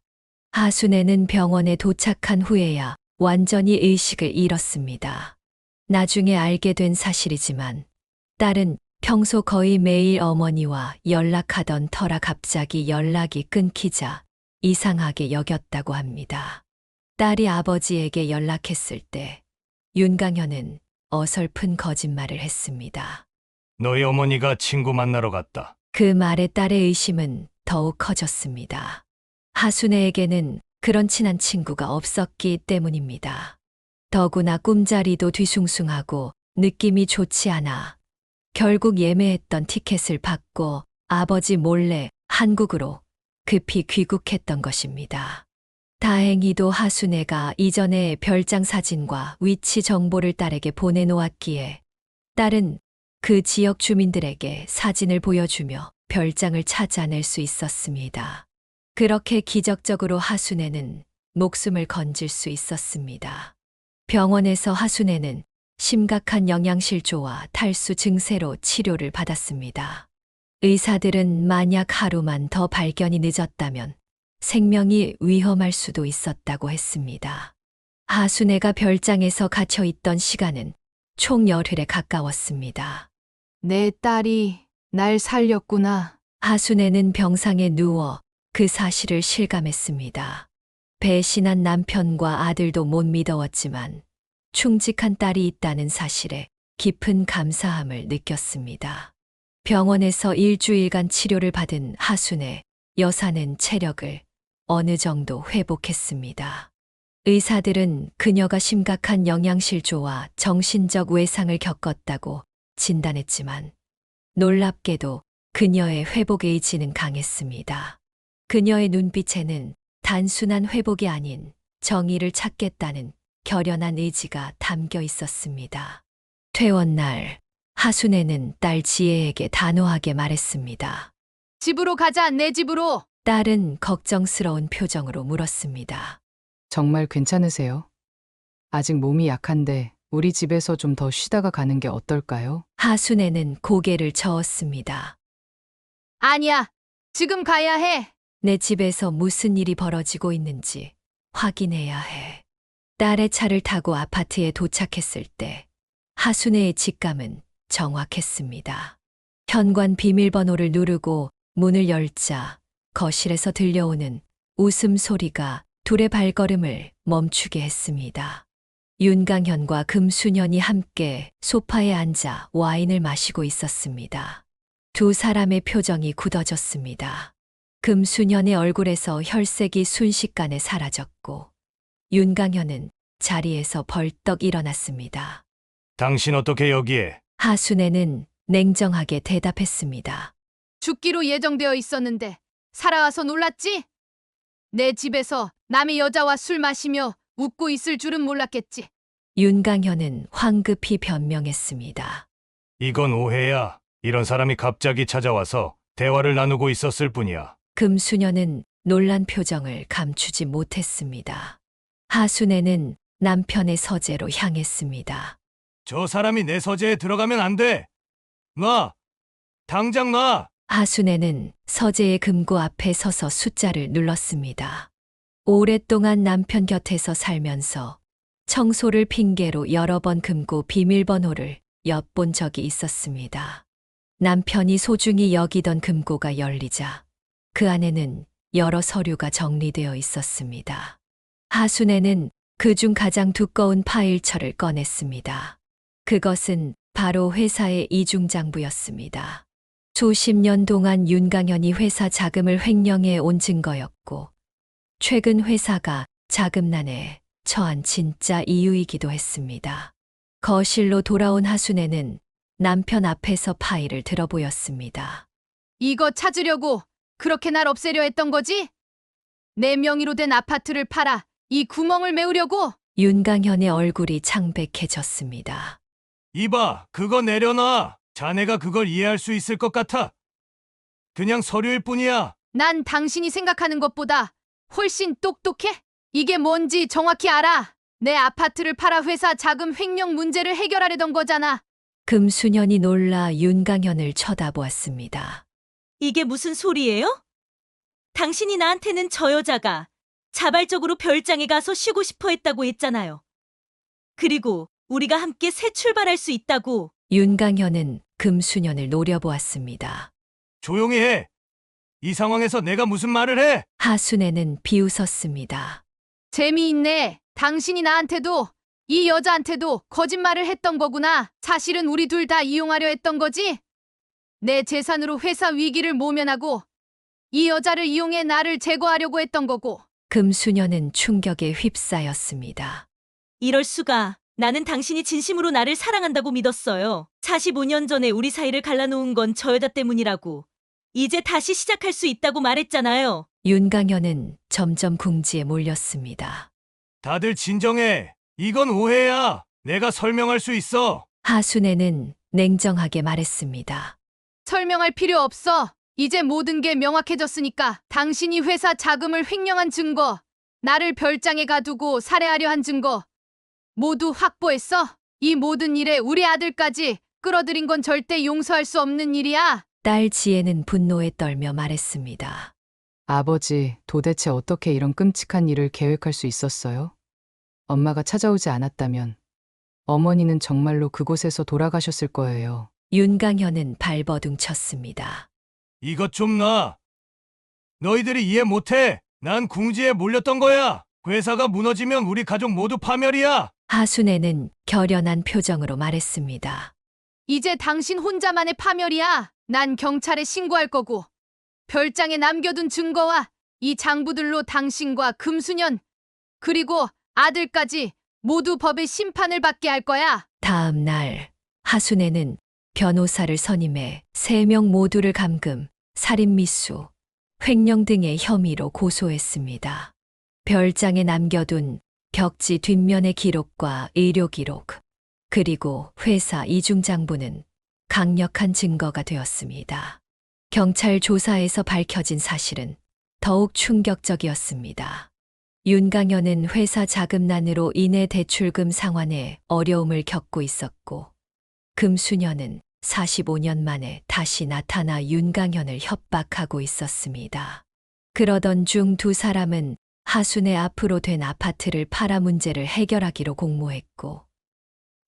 하순애는 병원에 도착한 후에야 완전히 의식을 잃었습니다. 나중에 알게 된 사실이지만 딸은 평소 거의 매일 어머니와 연락하던 터라 갑자기 연락이 끊기자 이상하게 여겼다고 합니다. 딸이 아버지에게 연락했을 때 윤강현은 어설픈 거짓말을 했습니다. 너희 어머니가 친구 만나러 갔다. 그 말에 딸의 의심은 더욱 커졌습니다. 하순애에게는 그런 친한 친구가 없었기 때문입니다. 더구나 꿈자리도 뒤숭숭하고 느낌이 좋지 않아 결국 예매했던 티켓을 받고 아버지 몰래 한국으로 급히 귀국했던 것입니다. 다행히도 하순애가 이전에 별장 사진과 위치 정보를 딸에게 보내놓았기에 딸은 그 지역 주민들에게 사진을 보여주며 별장을 찾아낼 수 있었습니다. 그렇게 기적적으로 하순애는 목숨을 건질 수 있었습니다. 병원에서 하순애는 심각한 영양실조와 탈수 증세로 치료를 받았습니다. 의사들은 만약 하루만 더 발견이 늦었다면 생명이 위험할 수도 있었다고 했습니다. 하순애가 별장에서 갇혀 있던 시간은 총 열흘에 가까웠습니다. 내 딸이 날 살렸구나. 하순애는 병상에 누워 그 사실을 실감했습니다. 배신한 남편과 아들도 못 믿어왔지만 충직한 딸이 있다는 사실에 깊은 감사함을 느꼈습니다. 병원에서 일주일간 치료를 받은 하순애 여사는 체력을 어느 정도 회복했습니다. 의사들은 그녀가 심각한 영양실조와 정신적 외상을 겪었다고 진단했지만 놀랍게도 그녀의 회복 의지는 강했습니다. 그녀의 눈빛에는 단순한 회복이 아닌 정의를 찾겠다는 결연한 의지가 담겨 있었습니다. 퇴원날 하순애는 딸 지혜에게 단호하게 말했습니다. 집으로 가자, 내 집으로. 딸은 걱정스러운 표정으로 물었습니다. 정말 괜찮으세요? 아직 몸이 약한데 우리 집에서 좀 더 쉬다가 가는 게 어떨까요? 하순애는 고개를 저었습니다. 아니야, 지금 가야 해. 내 집에서 무슨 일이 벌어지고 있는지 확인해야 해. 딸의 차를 타고 아파트에 도착했을 때 하순애의 직감은 정확했습니다. 현관 비밀번호를 누르고 문을 열자 거실에서 들려오는 웃음소리가 둘의 발걸음을 멈추게 했습니다. 윤강현과 금수년이 함께 소파에 앉아 와인을 마시고 있었습니다. 두 사람의 표정이 굳어졌습니다. 금수년의 얼굴에서 혈색이 순식간에 사라졌고 윤강현은 자리에서 벌떡 일어났습니다. 당신 어떻게 여기에? 하순애는 냉정하게 대답했습니다. 죽기로 예정되어 있었는데 살아와서 놀랐지? 내 집에서 남의 여자와 술 마시며 웃고 있을 줄은 몰랐겠지. 윤강현은 황급히 변명했습니다. 이건 오해야. 이런 사람이 갑자기 찾아와서 대화를 나누고 있었을 뿐이야. 금수녀는 놀란 표정을 감추지 못했습니다. 하순애는 남편의 서재로 향했습니다. 저 사람이 내 서재에 들어가면 안 돼. 놔. 당장 놔. 하순애는 서재의 금고 앞에 서서 숫자를 눌렀습니다. 오랫동안 남편 곁에서 살면서 청소를 핑계로 여러 번 금고 비밀번호를 엿본 적이 있었습니다. 남편이 소중히 여기던 금고가 열리자 그 안에는 여러 서류가 정리되어 있었습니다. 하순애는 그중 가장 두꺼운 파일철을 꺼냈습니다. 그것은 바로 회사의 이중장부였습니다. 수십 년 동안 윤강현이 회사 자금을 횡령해 온 증거였고 최근 회사가 자금난에 처한 진짜 이유이기도 했습니다. 거실로 돌아온 하순애는 남편 앞에서 파일을 들어보였습니다. 이거 찾으려고 그렇게 날 없애려 했던 거지? 내 명의로 된 아파트를 팔아 이 구멍을 메우려고? 윤강현의 얼굴이 창백해졌습니다. 이봐, 그거 내려놔. 자네가 그걸 이해할 수 있을 것 같아. 그냥 서류일 뿐이야. 난 당신이 생각하는 것보다 훨씬 똑똑해? 이게 뭔지 정확히 알아. 내 아파트를 팔아 회사 자금 횡령 문제를 해결하려던 거잖아. 금수년이 놀라 윤강현을 쳐다보았습니다. 이게 무슨 소리예요? 당신이 나한테는 저 여자가 자발적으로 별장에 가서 쉬고 싶어 했다고 했잖아요. 그리고 우리가 함께 새 출발할 수 있다고. 윤강현은 금수년을 노려보았습니다. 조용히 해. 이 상황에서 내가 무슨 말을 해? 하순애는 비웃었습니다. 재미있네. 당신이 나한테도 이 여자한테도 거짓말을 했던 거구나. 사실은 우리 둘 다 이용하려 했던 거지? 내 재산으로 회사 위기를 모면하고 이 여자를 이용해 나를 제거하려고 했던 거고. 금수년은 충격에 휩싸였습니다. 이럴 수가. 나는 당신이 진심으로 나를 사랑한다고 믿었어요. 45년 전에 우리 사이를 갈라놓은 건 저 여자 때문이라고. 이제 다시 시작할 수 있다고 말했잖아요. 윤강현은 점점 궁지에 몰렸습니다. 다들 진정해. 이건 오해야. 내가 설명할 수 있어. 하순애는 냉정하게 말했습니다. 설명할 필요 없어. 이제 모든 게 명확해졌으니까. 당신이 회사 자금을 횡령한 증거, 나를 별장에 가두고 살해하려 한 증거 모두 확보했어. 이 모든 일에 우리 아들까지 끌어들인 건 절대 용서할 수 없는 일이야. 딸 지혜는 분노에 떨며 말했습니다. 아버지, 도대체 어떻게 이런 끔찍한 일을 계획할 수 있었어요? 엄마가 찾아오지 않았다면 어머니는 정말로 그곳에서 돌아가셨을 거예요. 윤강현은 발버둥 쳤습니다. 이것 좀 놔. 너희들이 이해 못해. 난 궁지에 몰렸던 거야. 회사가 무너지면 우리 가족 모두 파멸이야. 하순애는 결연한 표정으로 말했습니다. 이제 당신 혼자만의 파멸이야. 난 경찰에 신고할 거고 별장에 남겨둔 증거와 이 장부들로 당신과 금수년 그리고 아들까지 모두 법의 심판을 받게 할 거야. 다음 날 하순애는 변호사를 선임해 3명 모두를 감금, 살인미수, 횡령 등의 혐의로 고소했습니다. 별장에 남겨둔 벽지 뒷면의 기록과 의료 기록, 그리고 회사 이중장부는 강력한 증거가 되었습니다. 경찰 조사에서 밝혀진 사실은 더욱 충격적이었습니다. 윤강현은 회사 자금난으로 인해 대출금 상환에 어려움을 겪고 있었고, 금수년은 45년 만에 다시 나타나 윤강현을 협박하고 있었습니다. 그러던 중 두 사람은 하순애 앞으로 된 아파트를 팔아 문제를 해결하기로 공모했고,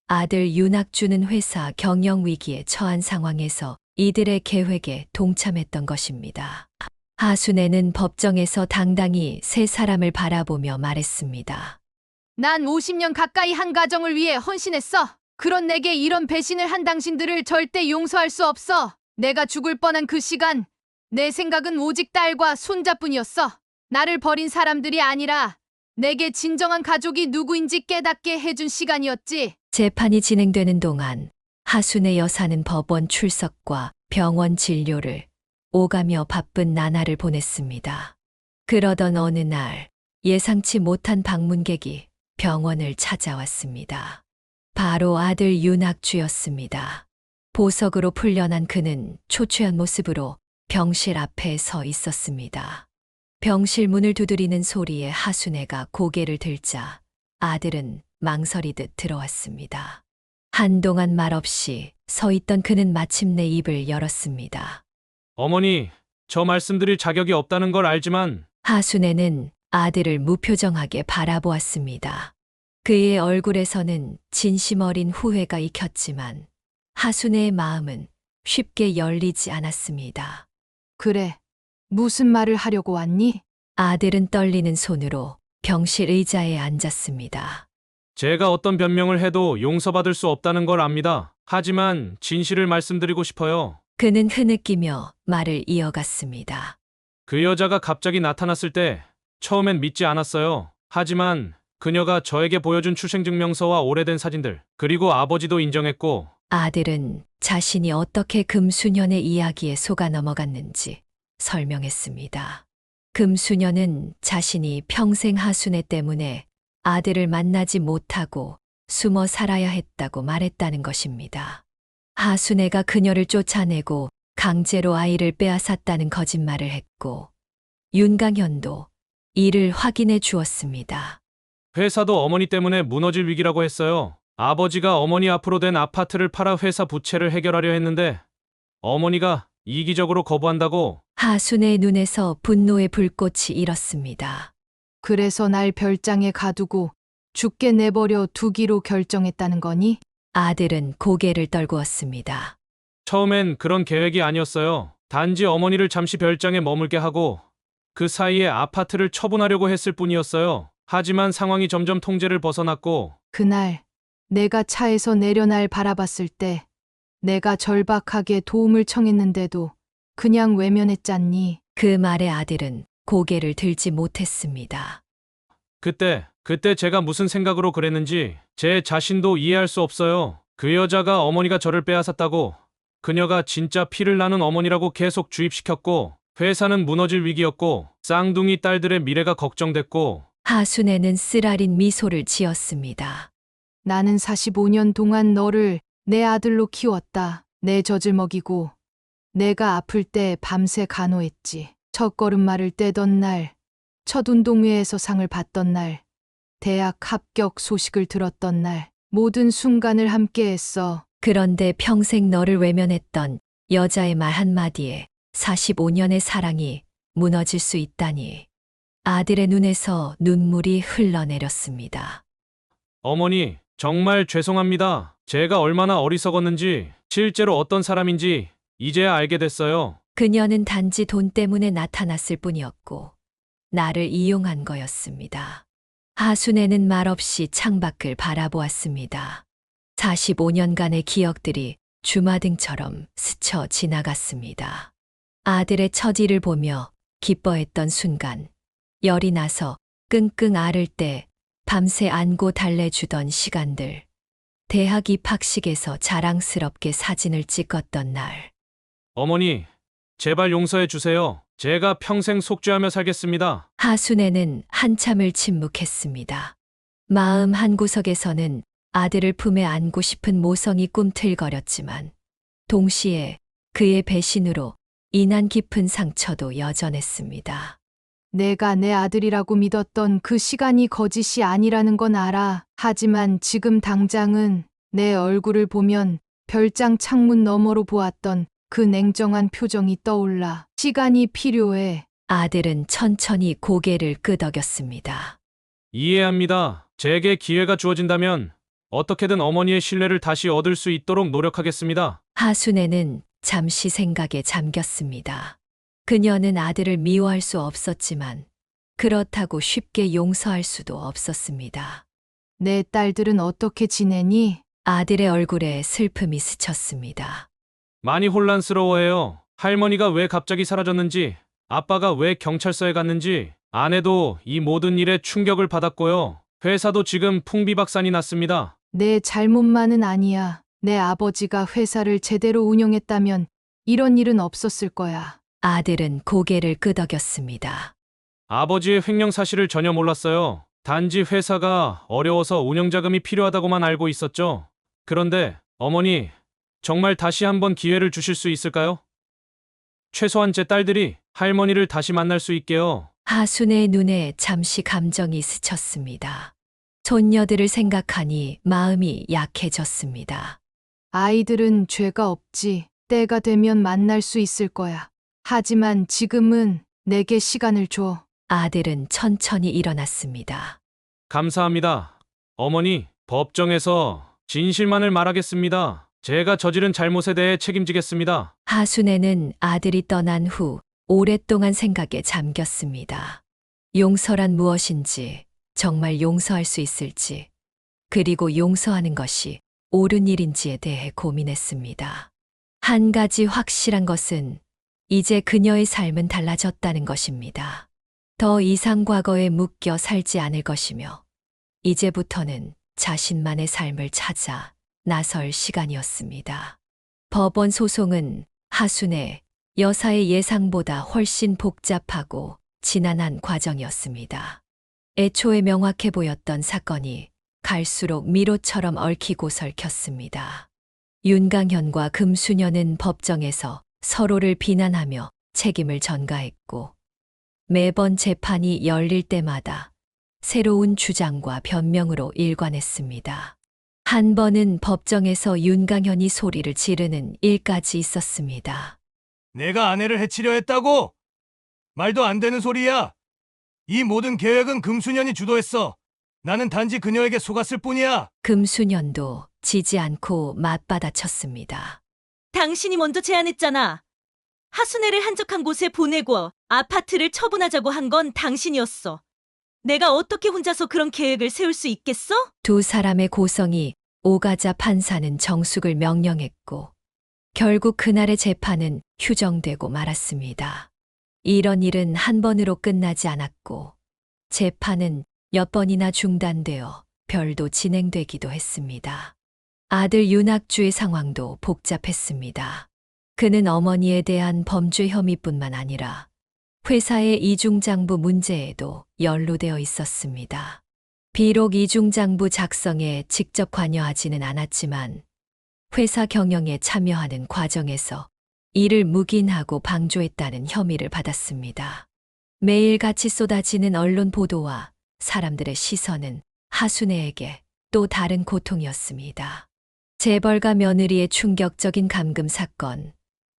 아들 윤학주는 회사 경영 위기에 처한 상황에서 이들의 계획에 동참했던 것입니다. 하순애는 법정에서 당당히 세 사람을 바라보며 말했습니다. 난 50년 가까이 한 가정을 위해 헌신했어. 그런 내게 이런 배신을 한 당신들을 절대 용서할 수 없어. 내가 죽을 뻔한 그 시간, 내 생각은 오직 딸과 손자뿐이었어. 나를 버린 사람들이 아니라 내게 진정한 가족이 누구인지 깨닫게 해준 시간이었지. 재판이 진행되는 동안 하순애 여사는 법원 출석과 병원 진료를 오가며 바쁜 나날을 보냈습니다. 그러던 어느 날 예상치 못한 방문객이 병원을 찾아왔습니다. 바로 아들 윤학주였습니다. 보석으로 풀려난 그는 초췌한 모습으로 병실 앞에 서 있었습니다. 병실 문을 두드리는 소리에 하순애가 고개를 들자 아들은 망설이듯 들어왔습니다. 한동안 말없이 서 있던 그는 마침내 입을 열었습니다. 어머니, 저 말씀드릴 자격이 없다는 걸 알지만 하순애는 아들을 무표정하게 바라보았습니다. 그의 얼굴에서는 진심 어린 후회가 익혔지만 하순애의 마음은 쉽게 열리지 않았습니다. 그래, 무슨 말을 하려고 왔니? 아들은 떨리는 손으로 병실 의자에 앉았습니다. 제가 어떤 변명을 해도 용서받을 수 없다는 걸 압니다. 하지만 진실을 말씀드리고 싶어요. 그는 흐느끼며 말을 이어갔습니다. 그 여자가 갑자기 나타났을 때 처음엔 믿지 않았어요. 하지만 그녀가 저에게 보여준 출생증명서와 오래된 사진들, 그리고 아버지도 인정했고, 아들은 자신이 어떻게 금수년의 이야기에 속아 넘어갔는지 설명했습니다. 금수년은 자신이 평생 하순애 때문에 아들을 만나지 못하고 숨어 살아야 했다고 말했다는 것입니다. 하순애가 그녀를 쫓아내고 강제로 아이를 빼앗았다는 거짓말을 했고, 윤강현도 이를 확인해 주었습니다. 회사도 어머니 때문에 무너질 위기라고 했어요. 아버지가 어머니 앞으로 된 아파트를 팔아 회사 부채를 해결하려 했는데 어머니가 이기적으로 거부한다고. 하순의 눈에서 분노의 불꽃이 일었습니다. 그래서 날 별장에 가두고 죽게 내버려 두기로 결정했다는 거니? 아들은 고개를 떨구었습니다. 처음엔 그런 계획이 아니었어요. 단지 어머니를 잠시 별장에 머물게 하고 그 사이에 아파트를 처분하려고 했을 뿐이었어요. 하지만 상황이 점점 통제를 벗어났고 그날 내가 차에서 내려 날 바라봤을 때 내가 절박하게 도움을 청했는데도 그냥 외면했잖니. 그 말에 아들은 고개를 들지 못했습니다. 그때 제가 무슨 생각으로 그랬는지 제 자신도 이해할 수 없어요. 그 여자가 어머니가 저를 빼앗았다고, 그녀가 진짜 피를 나눈 어머니라고 계속 주입시켰고, 회사는 무너질 위기였고, 쌍둥이 딸들의 미래가 걱정됐고. 하순애는 쓰라린 미소를 지었습니다. 나는 45년 동안 너를 내 아들로 키웠다. 내 젖을 먹이고 내가 아플 때 밤새 간호했지. 첫 걸음마를 떼던 날, 첫 운동회에서 상을 받던 날, 대학 합격 소식을 들었던 날, 모든 순간을 함께했어. 그런데 평생 너를 외면했던 여자의 말 한마디에 45년의 사랑이 무너질 수 있다니. 아들의 눈에서 눈물이 흘러내렸습니다. 어머니, 정말 죄송합니다. 제가 얼마나 어리석었는지, 실제로 어떤 사람인지 이제야 알게 됐어요. 그녀는 단지 돈 때문에 나타났을 뿐이었고 나를 이용한 거였습니다. 하순애는 말없이 창밖을 바라보았습니다. 45년간의 기억들이 주마등처럼 스쳐 지나갔습니다. 아들의 처지를 보며 기뻐했던 순간, 열이 나서 끙끙 앓을 때 밤새 안고 달래주던 시간들, 대학 입학식에서 자랑스럽게 사진을 찍었던 날. 어머니, 제발 용서해 주세요. 제가 평생 속죄하며 살겠습니다. 하순애는 한참을 침묵했습니다. 마음 한구석에서는 아들을 품에 안고 싶은 모성이 꿈틀거렸지만 동시에 그의 배신으로 인한 깊은 상처도 여전했습니다. 내가 내 아들이라고 믿었던 그 시간이 거짓이 아니라는 건 알아. 하지만 지금 당장은 내 얼굴을 보면 별장 창문 너머로 보았던 그 냉정한 표정이 떠올라. 시간이 필요해. 아들은 천천히 고개를 끄덕였습니다. 이해합니다. 제게 기회가 주어진다면 어떻게든 어머니의 신뢰를 다시 얻을 수 있도록 노력하겠습니다. 하순애는 잠시 생각에 잠겼습니다. 그녀는 아들을 미워할 수 없었지만 그렇다고 쉽게 용서할 수도 없었습니다. 내 딸들은 어떻게 지내니? 아들의 얼굴에 슬픔이 스쳤습니다. 많이 혼란스러워해요. 할머니가 왜 갑자기 사라졌는지, 아빠가 왜 경찰서에 갔는지, 아내도 이 모든 일에 충격을 받았고요. 회사도 지금 풍비박산이 났습니다. 내 잘못만은 아니야. 내 아버지가 회사를 제대로 운영했다면 이런 일은 없었을 거야. 아들은 고개를 끄덕였습니다. 아버지의 횡령 사실을 전혀 몰랐어요. 단지 회사가 어려워서 운영자금이 필요하다고만 알고 있었죠. 그런데 어머니, 정말 다시 한번 기회를 주실 수 있을까요? 최소한 제 딸들이 할머니를 다시 만날 수 있게요. 하순의 눈에 잠시 감정이 스쳤습니다. 손녀들을 생각하니 마음이 약해졌습니다. 아이들은 죄가 없지. 때가 되면 만날 수 있을 거야. 하지만 지금은 내게 시간을 줘. 아들은 천천히 일어났습니다. 감사합니다. 어머니, 법정에서 진실만을 말하겠습니다. 제가 저지른 잘못에 대해 책임지겠습니다. 하순애는 아들이 떠난 후 오랫동안 생각에 잠겼습니다. 용서란 무엇인지, 정말 용서할 수 있을지, 그리고 용서하는 것이 옳은 일인지에 대해 고민했습니다. 한 가지 확실한 것은 이제 그녀의 삶은 달라졌다는 것입니다. 더 이상 과거에 묶여 살지 않을 것이며 이제부터는 자신만의 삶을 찾아 나설 시간이었습니다. 법원 소송은 하순애 여사의 예상보다 훨씬 복잡하고 지난한 과정이었습니다. 애초에 명확해 보였던 사건이 갈수록 미로처럼 얽히고 설켰습니다. 윤강현과 금수녀는 법정에서 서로를 비난하며 책임을 전가했고 매번 재판이 열릴 때마다 새로운 주장과 변명으로 일관했습니다. 한 번은 법정에서 윤강현이 소리를 지르는 일까지 있었습니다. 내가 아내를 해치려 했다고? 말도 안 되는 소리야. 이 모든 계획은 금수년이 주도했어. 나는 단지 그녀에게 속았을 뿐이야. 금수년도 지지 않고 맞받아쳤습니다. 당신이 먼저 제안했잖아. 하순애를 한적한 곳에 보내고 아파트를 처분하자고 한 건 당신이었어. 내가 어떻게 혼자서 그런 계획을 세울 수 있겠어? 두 사람의 고성이 오가자 판사는 정숙을 명령했고 결국 그날의 재판은 휴정되고 말았습니다. 이런 일은 한 번으로 끝나지 않았고 재판은 몇 번이나 중단되어 별도 진행되기도 했습니다. 아들 윤학주의 상황도 복잡했습니다. 그는 어머니에 대한 범죄 혐의뿐만 아니라 회사의 이중장부 문제에도 연루되어 있었습니다. 비록 이중장부 작성에 직접 관여하지는 않았지만 회사 경영에 참여하는 과정에서 이를 묵인하고 방조했다는 혐의를 받았습니다. 매일같이 쏟아지는 언론 보도와 사람들의 시선은 하순애에게 또 다른 고통이었습니다. 재벌가 며느리의 충격적인 감금 사건,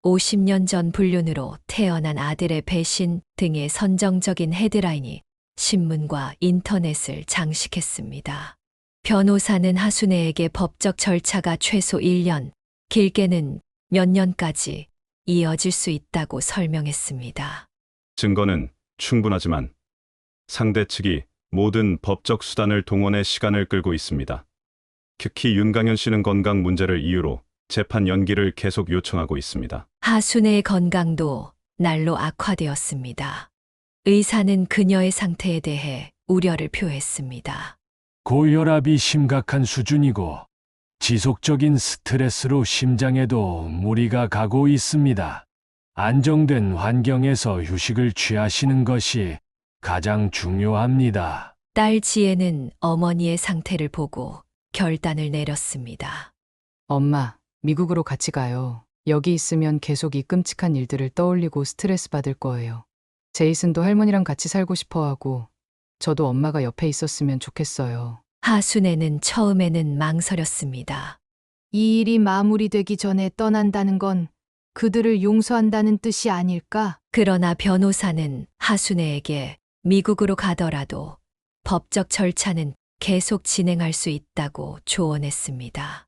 50년 전 불륜으로 태어난 아들의 배신 등의 선정적인 헤드라인이 신문과 인터넷을 장식했습니다. 변호사는 하순애에게 법적 절차가 최소 1년, 길게는 몇 년까지 이어질 수 있다고 설명했습니다. 증거는 충분하지만 상대 측이 모든 법적 수단을 동원해 시간을 끌고 있습니다. 특히 윤강현 씨는 건강 문제를 이유로 재판 연기를 계속 요청하고 있습니다. 하순애의 건강도 날로 악화되었습니다. 의사는 그녀의 상태에 대해 우려를 표했습니다. 고혈압이 심각한 수준이고 지속적인 스트레스로 심장에도 무리가 가고 있습니다. 안정된 환경에서 휴식을 취하시는 것이 가장 중요합니다. 딸 지혜는 어머니의 상태를 보고 결단을 내렸습니다. 엄마, 미국으로 같이 가요. 여기 있으면 계속 이 끔찍한 일들을 떠올리고 스트레스 받을 거예요. 제이슨도 할머니랑 같이 살고 싶어 하고, 저도 엄마가 옆에 있었으면 좋겠어요. 하순애는 처음에는 망설였습니다. 이 일이 마무리되기 전에 떠난다는 건 그들을 용서한다는 뜻이 아닐까? 그러나 변호사는 하순애에게 미국으로 가더라도 법적 절차는 계속 진행할 수 있다고 조언했습니다.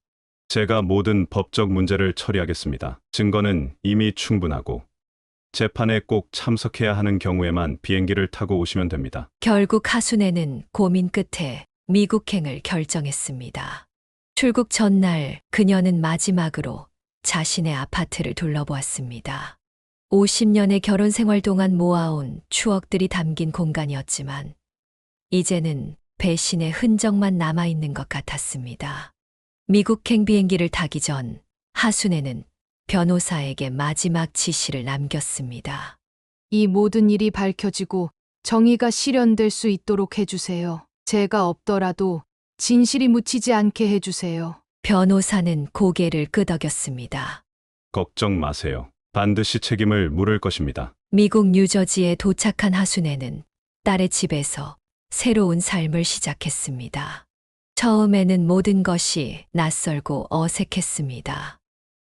제가 모든 법적 문제를 처리하겠습니다. 증거는 이미 충분하고 재판에 꼭 참석해야 하는 경우에만 비행기를 타고 오시면 됩니다. 결국 하순애는 고민 끝에 미국행을 결정했습니다. 출국 전날 그녀는 마지막으로 자신의 아파트를 둘러보았습니다. 50년의 결혼 생활 동안 모아온 추억들이 담긴 공간이었지만 이제는 배신의 흔적만 남아있는 것 같았습니다. 미국행 비행기를 타기 전 하순애는 변호사에게 마지막 지시를 남겼습니다. 이 모든 일이 밝혀지고 정의가 실현될 수 있도록 해주세요. 제가 없더라도 진실이 묻히지 않게 해주세요. 변호사는 고개를 끄덕였습니다. 걱정 마세요. 반드시 책임을 물을 것입니다. 미국 뉴저지에 도착한 하순애는 딸의 집에서 새로운 삶을 시작했습니다. 처음에는 모든 것이 낯설고 어색했습니다.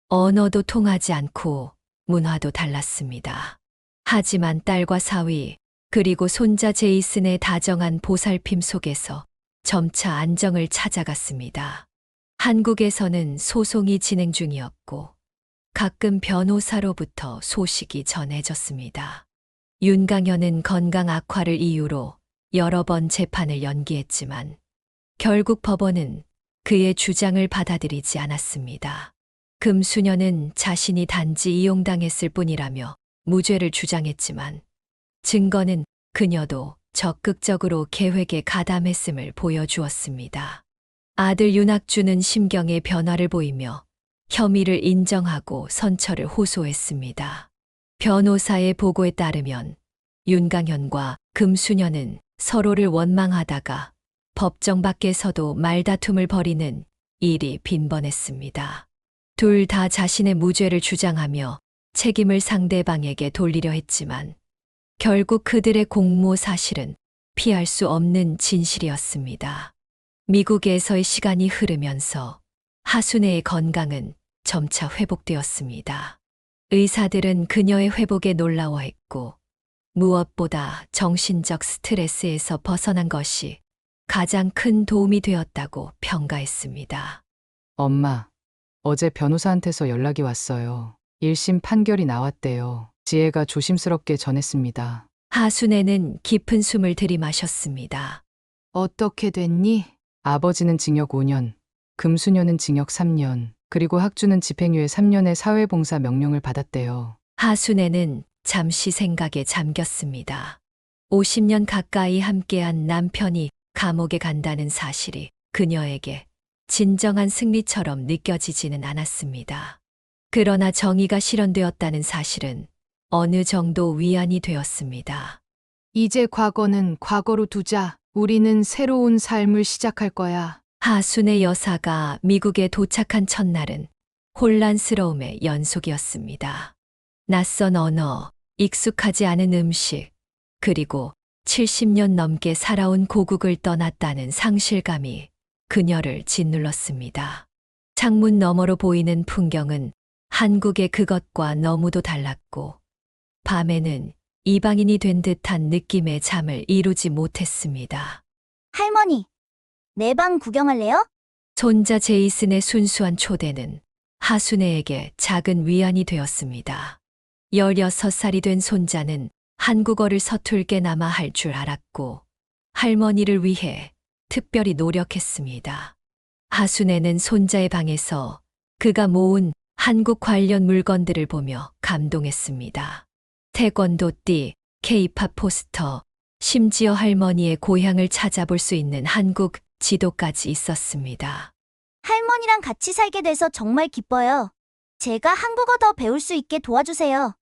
언어도 통하지 않고 문화도 달랐습니다. 하지만 딸과 사위, 그리고 손자 제이슨의 다정한 보살핌 속에서 점차 안정을 찾아갔습니다. 한국에서는 소송이 진행 중이었고 가끔 변호사로부터 소식이 전해졌습니다. 윤강현은 건강 악화를 이유로 여러 번 재판을 연기했지만 결국 법원은 그의 주장을 받아들이지 않았습니다. 금수녀는 자신이 단지 이용당했을 뿐이라며 무죄를 주장했지만 증거는 그녀도 적극적으로 계획에 가담했음을 보여주었습니다. 아들 윤학주는 심경의 변화를 보이며 혐의를 인정하고 선처를 호소했습니다. 변호사의 보고에 따르면 윤강현과 금수녀는 서로를 원망하다가 법정 밖에서도 말다툼을 벌이는 일이 빈번했습니다. 둘 다 자신의 무죄를 주장하며 책임을 상대방에게 돌리려 했지만 결국 그들의 공모 사실은 피할 수 없는 진실이었습니다. 미국에서의 시간이 흐르면서 하순애의 건강은 점차 회복되었습니다. 의사들은 그녀의 회복에 놀라워했고 무엇보다 정신적 스트레스에서 벗어난 것이 가장 큰 도움이 되었다고 평가했습니다. 엄마, 어제 변호사한테서 연락이 왔어요. 1심 판결이 나왔대요. 지혜가 조심스럽게 전했습니다. 하순애는 깊은 숨을 들이마셨습니다. 어떻게 됐니? 아버지는 징역 5년, 금수녀는 징역 3년, 그리고 학주는 집행유예 3년의 사회봉사 명령을 받았대요. 하순애는 잠시 생각에 잠겼습니다. 50년 가까이 함께한 남편이 감옥에 간다는 사실이 그녀에게 진정한 승리처럼 느껴지지는 않았습니다. 그러나 정의가 실현되었다는 사실은 어느 정도 위안이 되었습니다. 이제 과거는 과거로 두자. 우리는 새로운 삶을 시작할 거야. 하순애 여사가 미국에 도착한 첫날은 혼란스러움의 연속이었습니다. 낯선 언어, 익숙하지 않은 음식, 그리고 70년 넘게 살아온 고국을 떠났다는 상실감이 그녀를 짓눌렀습니다. 창문 너머로 보이는 풍경은 한국의 그것과 너무도 달랐고, 밤에는 이방인이 된 듯한 느낌의 잠을 이루지 못했습니다. 할머니, 내 방 구경할래요? 손자 제이슨의 순수한 초대는 하순애에게 작은 위안이 되었습니다. 16살이 된 손자는 한국어를 서툴게나마 할 줄 알았고 할머니를 위해 특별히 노력했습니다. 하순애는 손자의 방에서 그가 모은 한국 관련 물건들을 보며 감동했습니다. 태권도띠, K-팝 포스터, 심지어 할머니의 고향을 찾아볼 수 있는 한국 지도까지 있었습니다. 할머니랑 같이 살게 돼서 정말 기뻐요. 제가 한국어 더 배울 수 있게 도와주세요.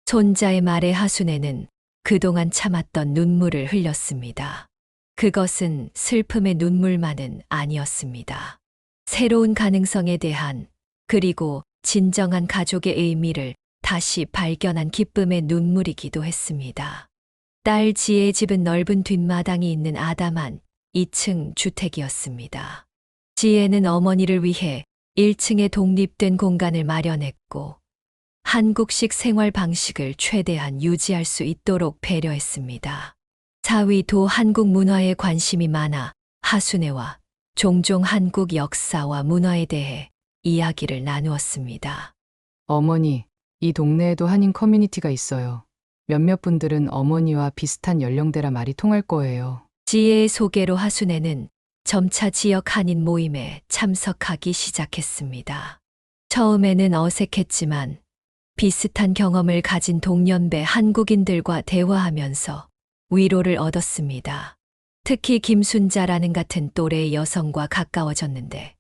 손자의 말에 하순애는 그동안 참았던 눈물을 흘렸습니다. 그것은 슬픔의 눈물만은 아니었습니다. 새로운 가능성에 대한, 그리고 진정한 가족의 의미를 다시 발견한 기쁨의 눈물이기도 했습니다. 딸 지혜의 집은 넓은 뒷마당이 있는 아담한 2층 주택이었습니다. 지혜는 어머니를 위해 1층에 독립된 공간을 마련했고 한국식 생활 방식을 최대한 유지할 수 있도록 배려했습니다. 사위도 한국 문화에 관심이 많아 하순애와 종종 한국 역사와 문화에 대해 이야기를 나누었습니다. 어머니, 이 동네에도 한인 커뮤니티가 있어요. 몇몇 분들은 어머니와 비슷한 연령대라 말이 통할 거예요. 지혜의 소개로 하순애는 점차 지역 한인 모임에 참석하기 시작했습니다. 처음에는 어색했지만 비슷한 경험을 가진 동년배 한국인들과 대화하면서 위로를 얻었습니다. 특히 김순자라는 같은 또래의 여성과 가까워졌는데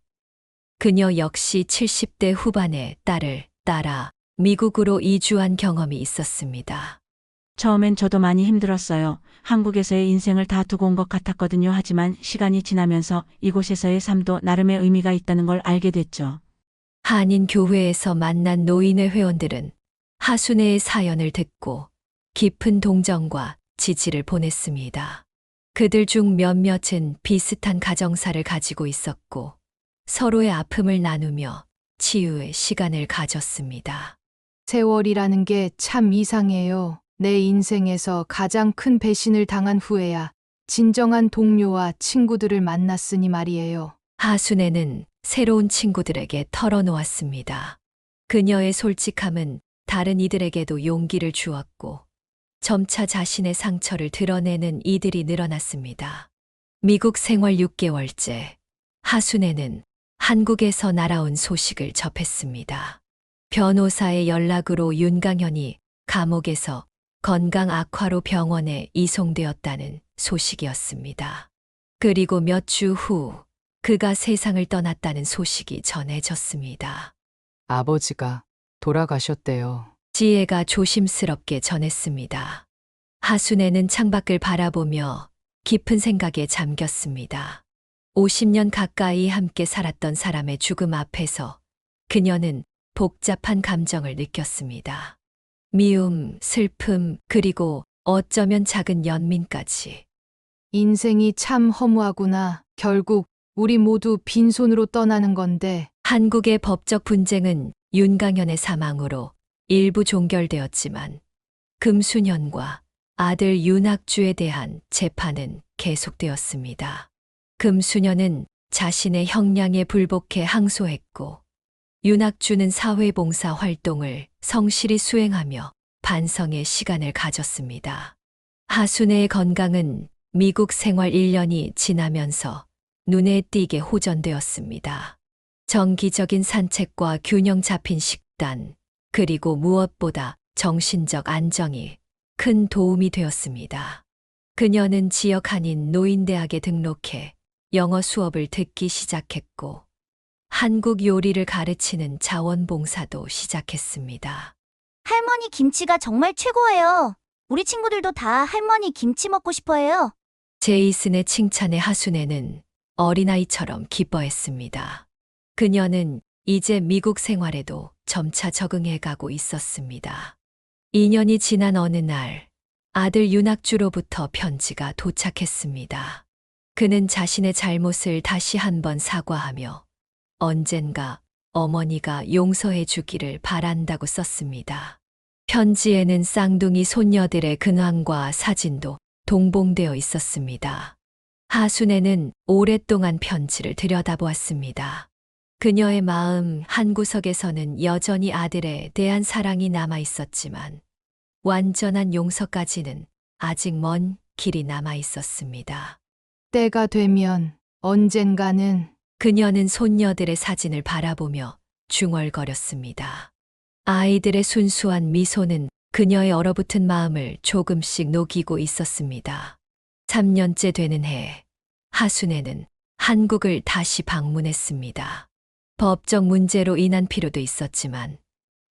그녀 역시 70대 후반의 딸을 따라 미국으로 이주한 경험이 있었습니다. 처음엔 저도 많이 힘들었어요. 한국에서의 인생을 다 두고 온 것 같았거든요. 하지만 시간이 지나면서 이곳에서의 삶도 나름의 의미가 있다는 걸 알게 됐죠. 한인교회에서 만난 노인회 회원들은 하순애의 사연을 듣고 깊은 동정과 지지를 보냈습니다. 그들 중 몇몇은 비슷한 가정사를 가지고 있었고 서로의 아픔을 나누며 치유의 시간을 가졌습니다. 세월이라는 게 참 이상해요. 내 인생에서 가장 큰 배신을 당한 후에야 진정한 동료와 친구들을 만났으니 말이에요. 하순애는 새로운 친구들에게 털어놓았습니다. 그녀의 솔직함은 다른 이들에게도 용기를 주었고 점차 자신의 상처를 드러내는 이들이 늘어났습니다. 미국 생활 6개월째, 하순애는 한국에서 날아온 소식을 접했습니다. 변호사의 연락으로 윤강현이 감옥에서 건강 악화로 병원에 이송되었다는 소식이었습니다. 그리고 몇 주 후 그가 세상을 떠났다는 소식이 전해졌습니다. 아버지가 돌아가셨대요. 지혜가 조심스럽게 전했습니다. 하순애는 창밖을 바라보며 깊은 생각에 잠겼습니다. 50년 가까이 함께 살았던 사람의 죽음 앞에서 그녀는 복잡한 감정을 느꼈습니다. 미움, 슬픔, 그리고 어쩌면 작은 연민까지. 인생이 참 허무하구나. 결국 우리 모두 빈손으로 떠나는 건데 한국의 법적 분쟁은 윤강현의 사망으로 일부 종결되었지만 금수년과 아들 윤학주에 대한 재판은 계속되었습니다. 금수년은 자신의 형량에 불복해 항소했고 윤학주는 사회봉사 활동을 성실히 수행하며 반성의 시간을 가졌습니다. 하순애의 건강은 미국 생활 1년이 지나면서 눈에 띄게 호전되었습니다. 정기적인 산책과 균형 잡힌 식단, 그리고 무엇보다 정신적 안정이 큰 도움이 되었습니다. 그녀는 지역 한인 노인대학에 등록해 영어 수업을 듣기 시작했고, 한국 요리를 가르치는 자원봉사도 시작했습니다. 할머니 김치가 정말 최고예요. 우리 친구들도 다 할머니 김치 먹고 싶어 해요. 제이슨의 칭찬에 하순애는 어린아이처럼 기뻐했습니다. 그녀는 이제 미국 생활에도 점차 적응해 가고 있었습니다. 2년이 지난 어느 날 아들 윤학주로부터 편지가 도착했습니다. 그는 자신의 잘못을 다시 한번 사과하며 언젠가 어머니가 용서해 주기를 바란다고 썼습니다. 편지에는 쌍둥이 손녀들의 근황과 사진도 동봉되어 있었습니다. 하순애는 오랫동안 편지를 들여다보았습니다. 그녀의 마음 한구석에서는 여전히 아들에 대한 사랑이 남아 있었지만 완전한 용서까지는 아직 먼 길이 남아 있었습니다. 때가 되면 언젠가는 그녀는 손녀들의 사진을 바라보며 중얼거렸습니다. 아이들의 순수한 미소는 그녀의 얼어붙은 마음을 조금씩 녹이고 있었습니다. 3년째 되는 해, 하순애는 한국을 다시 방문했습니다. 법적 문제로 인한 필요도 있었지만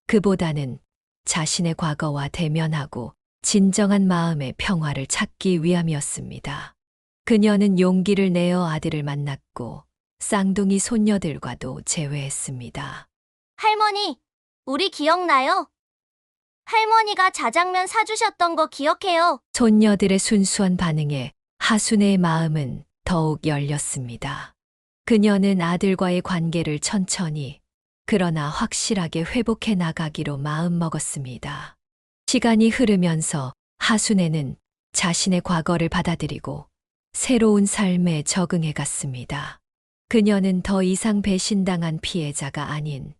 그보다는 자신의 과거와 대면하고 진정한 마음의 평화를 찾기 위함이었습니다. 그녀는 용기를 내어 아들을 만났고 쌍둥이 손녀들과도 재회했습니다. 할머니, 우리 기억나요? 할머니가 자장면 사주셨던 거 기억해요. 손녀들의 순수한 반응에 하순애의 마음은 더욱 열렸습니다. 그녀는 아들과의 관계를 천천히 그러나 확실하게 회복해 나가기로 마음먹었습니다. 시간이 흐르면서 하순애는 자신의 과거를 받아들이고 새로운 삶에 적응해 갔습니다. 그녀는 더 이상 배신당한 피해자가 아닌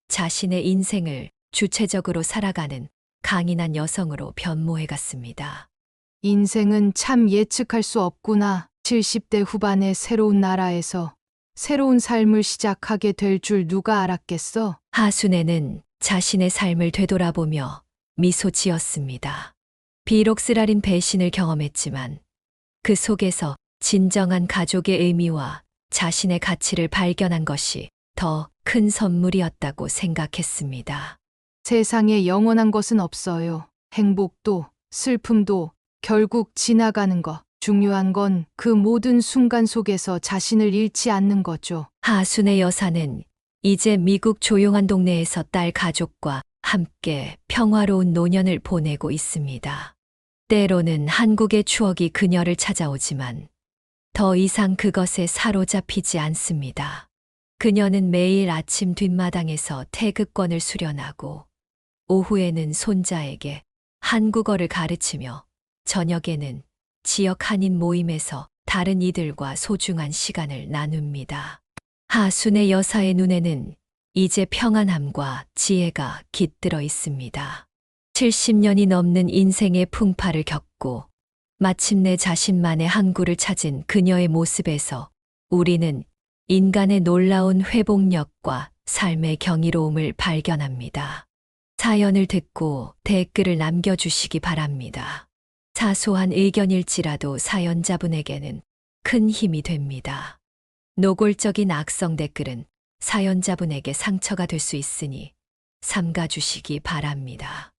자신의 인생을 주체적으로 살아가는 강인한 여성으로 변모해 갔습니다. 인생은 참 예측할 수 없구나. 70대 후반의 새로운 나라에서 새로운 삶을 시작하게 될 줄 누가 알았겠어? 하순애는 자신의 삶을 되돌아보며 미소 지었습니다. 비록 쓰라린 배신을 경험했지만 그 속에서 진정한 가족의 의미와 자신의 가치를 발견한 것이 더 큰 선물이었다고 생각했습니다. 세상에 영원한 것은 없어요. 행복도 슬픔도 결국 지나가는 것. 중요한 건 그 모든 순간 속에서 자신을 잃지 않는 거죠. 하순애 여사는 이제 미국 조용한 동네에서 딸 가족과 함께 평화로운 노년을 보내고 있습니다. 때로는 한국의 추억이 그녀를 찾아오지만 더 이상 그것에 사로잡히지 않습니다. 그녀는 매일 아침 뒷마당에서 태극권을 수련하고 오후에는 손자에게 한국어를 가르치며 저녁에는 지역 한인 모임에서 다른 이들과 소중한 시간을 나눕니다. 하순애 여사의 눈에는 이제 평안함과 지혜가 깃들어 있습니다. 70년이 넘는 인생의 풍파를 겪고 마침내 자신만의 항구를 찾은 그녀의 모습에서 우리는 인간의 놀라운 회복력과 삶의 경이로움을 발견합니다. 사연을 듣고 댓글을 남겨주시기 바랍니다. 사소한 의견일지라도 사연자분에게는 큰 힘이 됩니다. 노골적인 악성 댓글은 사연자분에게 상처가 될 수 있으니 삼가주시기 바랍니다.